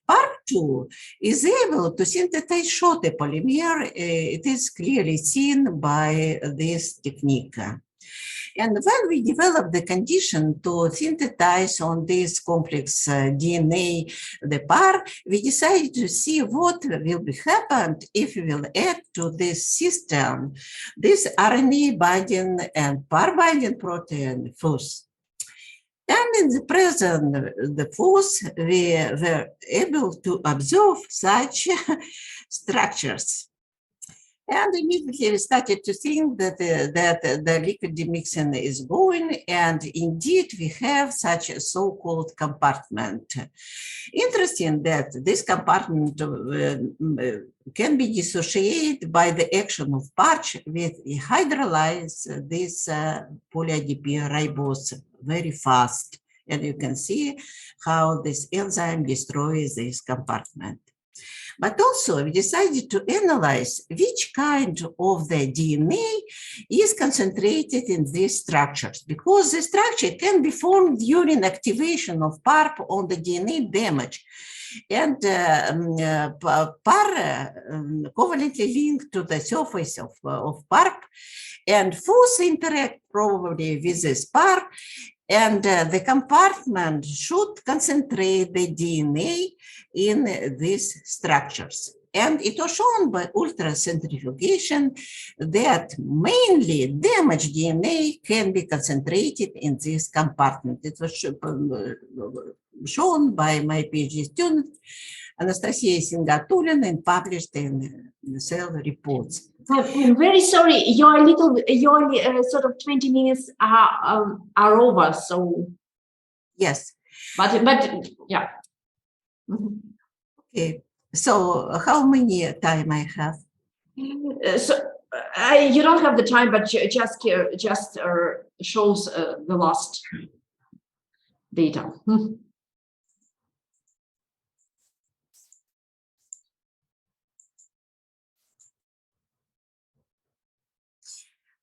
PARP2 is able to synthesize shorter polymer. It is clearly seen by this technique. And when we developed the condition to synthesize on this complex DNA, the PAR, we decided to see what will be happened if we will add to this system this RNA binding and PAR binding protein FUS. And in the present, the FUS, we were able to observe such structures. And immediately we started to think that the liquid demixing is going, and indeed we have such a so-called compartment. Interesting that this compartment can be dissociated by the action of PARCH with hydrolyze this poly-IDP ribose very fast. And you can see how this enzyme destroys this compartment. But also we decided to analyze which kind of the DNA is concentrated in these structures, because the structure can be formed during activation of PARP on the DNA damage. And PAR covalently linked to the surface of PARP, and FUS interact probably with this PAR, and the compartment should concentrate the DNA in these structures. And it was shown by ultracentrifugation that mainly damaged DNA can be concentrated in this compartment. It was shown by my PhD student, Anastasia Singatulina, and published in Cell Reports. I'm very sorry, your sort of 20 minutes are over, so. Yes. But yeah. Okay. So how many time I have? You don't have the time, but just shows the last data.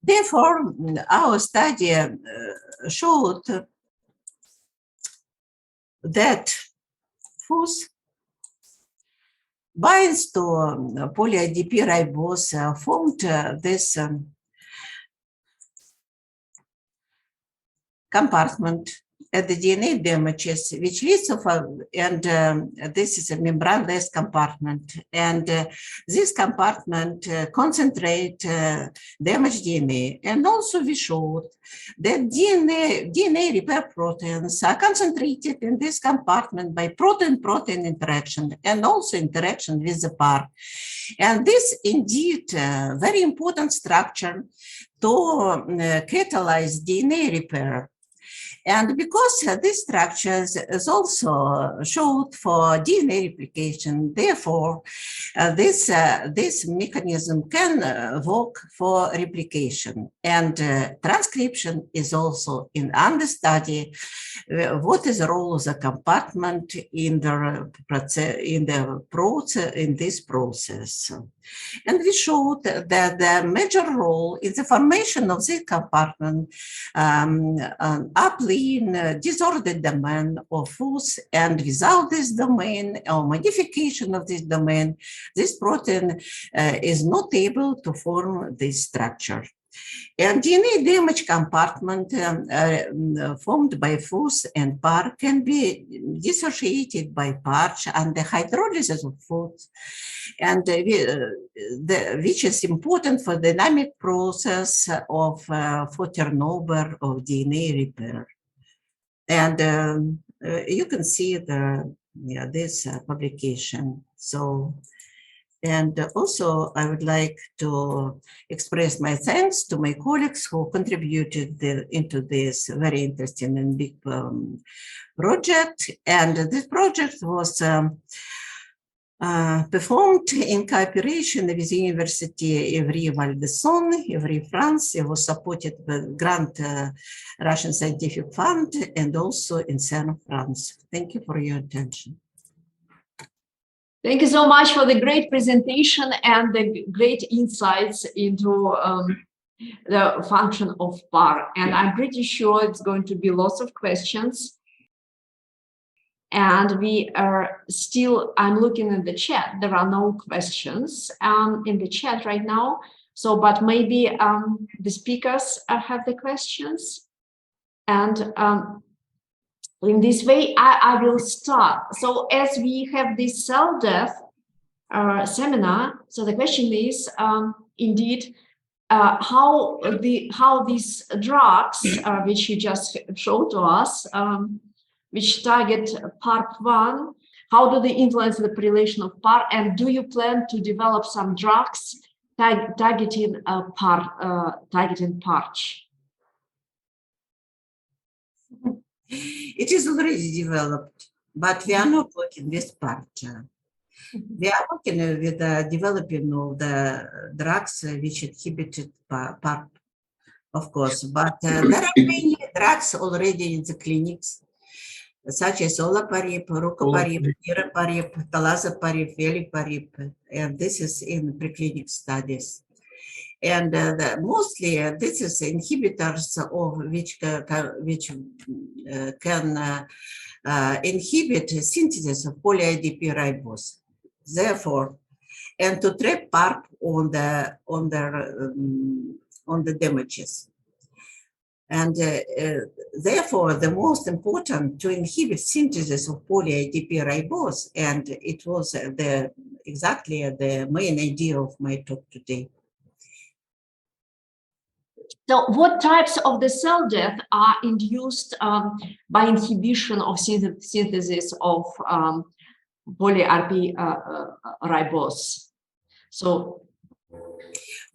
Therefore, our study showed that FUS binds to poly-ADP ribose, formed this compartment at the DNA damages, which leads to, and this is a membraneless compartment, and this compartment concentrate damaged DNA. And also we showed that DNA repair proteins are concentrated in this compartment by protein-protein interaction and also interaction with the PAR. And this indeed very important structure to catalyze DNA repair. And because this structure is also showed for DNA replication, therefore, this mechanism can work for replication. And transcription is also in understudy. What is the role of the compartment in this process? And we showed that the major role in the formation of this compartment uplink disordered domain of FUS, and without this domain or modification of this domain, this protein is not able to form this structure. And DNA damage compartment formed by FUS and PAR can be dissociated by PARCH and the hydrolysis of FUS, and which is important for dynamic process of for turnover of DNA repair. And you can see this publication. So. And also, I would like to express my thanks to my colleagues who contributed into this very interesting and big project. And this project was performed in cooperation with the University Ivry-Val de Saône, Ivry, France. It was supported by grant Russian Scientific Fund and also in CERN, France. Thank you for your attention. Thank you so much for the great presentation and the great insights into the function of PAR. And I'm pretty sure it's going to be lots of questions. And we are still, I'm looking at the chat. There are no questions in the chat right now. So, but maybe the speakers have the questions. And in this way, I will start. So as we have this cell death seminar, so the question is, indeed, how these drugs, which you just showed to us, which target PARP1, how do they influence the population of PAR, and do you plan to develop some drugs targeting PARCH? It is already developed, but we are not working with PARCH. We are working with the developing of the drugs which inhibited PARP, of course, but there are many drugs already in the clinics. such as olaparib, rucaparib, niraparib, talazoparib, veliparib, and this is in preclinical studies. And mostly this is inhibitors of which can inhibit synthesis of poly-IDP ribose. Therefore, and to trap PARP on the damages. And therefore, the most important to inhibit synthesis of poly-IDP ribose, and it was exactly the main idea of my talk today. So what types of the cell death are induced by inhibition of synthesis of poly-RP ribose? So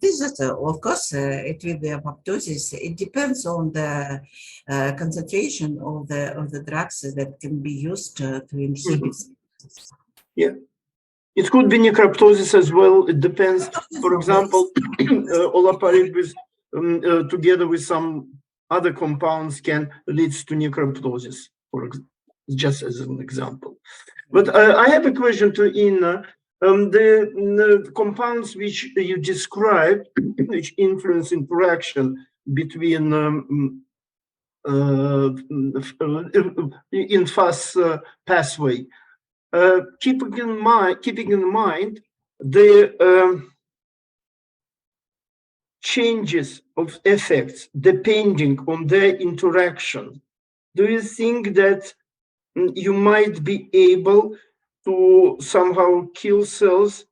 this is, of course, it will be apoptosis. It depends on the concentration of the drugs that can be used to inhibit. Yeah, it could be necroptosis as well. It depends. For example, olaparib with together with some other compounds can lead to necroptosis, just as an example. But I have a question to Inna. The compounds which you described, which influence interaction between in FAS pathway, keeping in mind the changes of effects depending on their interaction. Do you think that you might be able to somehow kill cells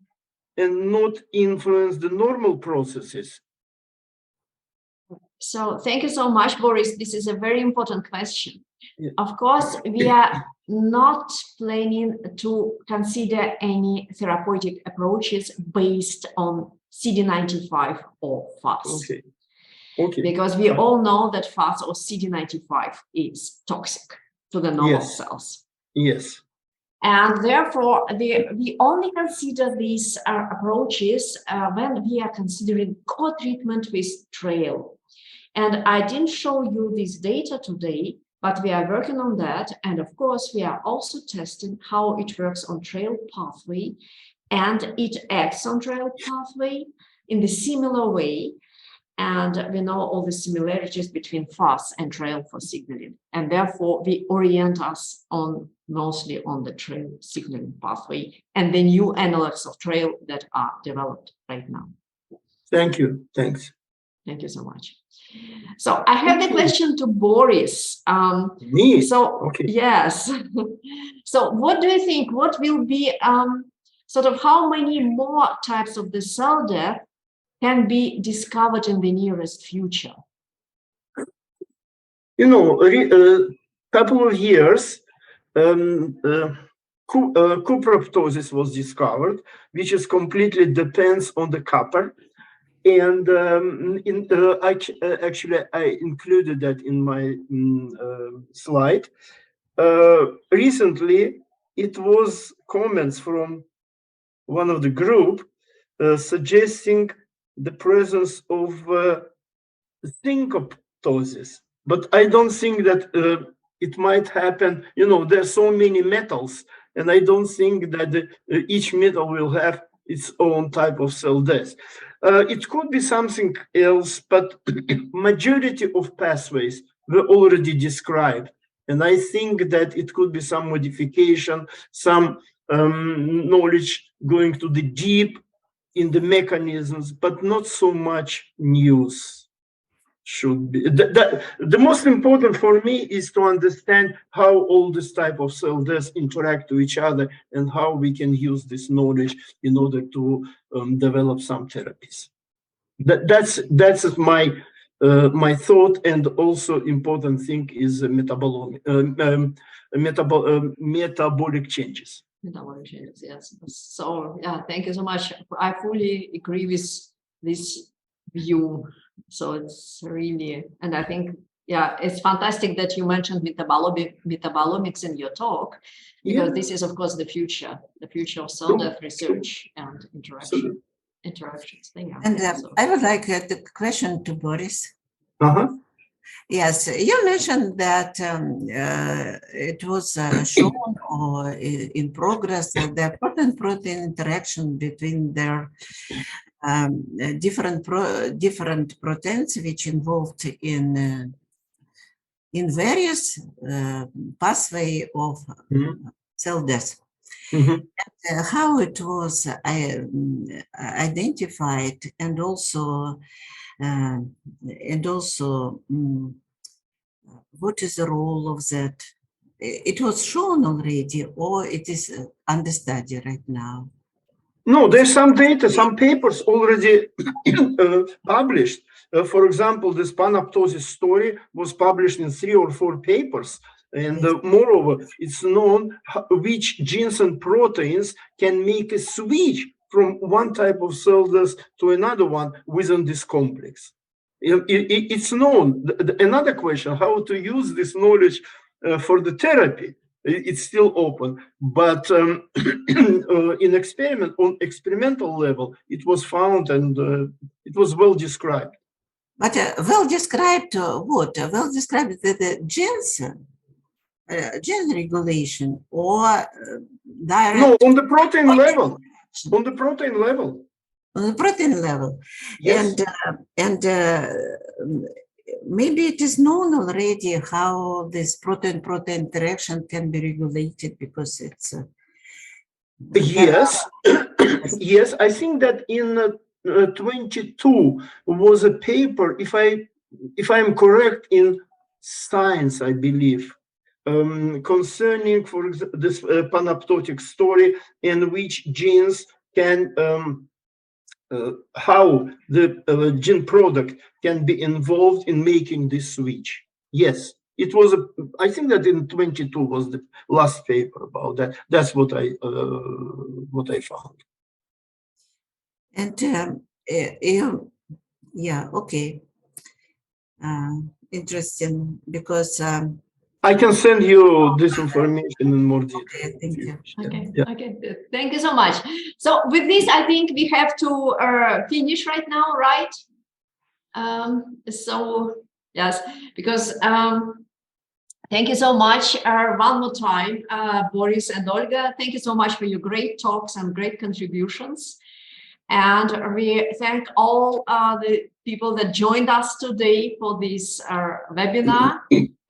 and not influence the normal processes? So thank you so much, Boris. This is a very important question. Yeah. Of course, we are not planning to consider any therapeutic approaches based on CD95 or FAS. Okay. Okay. Because we all know that FAS or CD95 is toxic to the normal cells. Yes. And therefore, we only consider these approaches when we are considering co-treatment with trail. And I didn't show you this data today, but we are working on that. And of course, we are also testing how it works on trail pathway, and it acts on trail pathway in the similar way. And we know all the similarities between FAS and trail for signaling. And therefore, we orient us on mostly on the trail signaling pathway and the new analogs of trail that are developed right now. Thank you. Thanks. Thank you so much. So I have the question to Boris. Me? So, okay. Yes. So what do you think? What will be sort of how many more types of the cell death can be discovered in the nearest future? You know, a couple of years, coproptosis was discovered, which is completely depends on the copper. And actually, I included that in my slide. Recently, it was comments from one of the group suggesting the presence of syncoptosis, but I don't think that it might happen. You know, there's so many metals, and I don't think that each metal will have its own type of cell death. It could be something else, but majority of pathways were already described, and I think that it could be some modification, some knowledge going to the deep in the mechanisms, but not so much news should be. The most important for me is to understand how all this type of cell deaths interact to each other and how we can use this knowledge in order to develop some therapies. That's my my thought, and also important thing is metabolic changes. Metabolic changes, yes. So yeah, thank you so much. I fully agree with this view. So it's really, and I think, yeah, it's fantastic that you mentioned metabolomics in your talk, because this is, of course, the future of cell death research and interactions. And I would like the question to Boris. Yes, you mentioned that it was shown or in progress that the protein-protein interaction between their different proteins which involved in various pathway of cell death. How it was identified and also what is the role of that? It was shown already, or it is under study right now? No, there's some data, some papers already published. For example, this panaptosis story was published in 3 or 4 papers. And moreover, it's known which genes and proteins can make a switch from one type of cell death to another one within this complex. It's known. Another question, how to use this knowledge for the therapy, it's still open. But in on experimental level, it was found and it was well described. But well described what? Well described the genes, gene regulation, or direct? No, on the protein level. On the protein level. On the protein level. Yes. And maybe it is known already how this protein-protein interaction can be regulated, because it's yes. Yes, I think that in 22 was a paper, if I'm correct, in Science, I believe, concerning, for example, this panaptotic story, in which genes can how the gene product can be involved in making this switch. Yes, it was I think that in 22 was the last paper about that. That's what I found. And yeah, okay, interesting, because I can send you this information in more detail. Okay, thank you. Okay, yeah. okay, thank you so much. So with this, I think we have to finish right now, right? So yes, because thank you so much one more time, Boris and Olga. Thank you so much for your great talks and great contributions. And we thank all the people that joined us today for this webinar.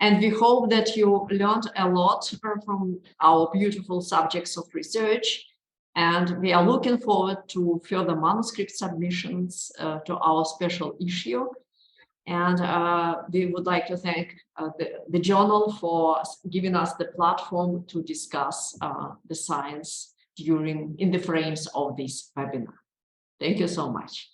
And we hope that you learned a lot from our beautiful subjects of research. And we are looking forward to further manuscript submissions to our special issue. And we would like to thank the journal for giving us the platform to discuss the science in the frames of this webinar. Thank you so much.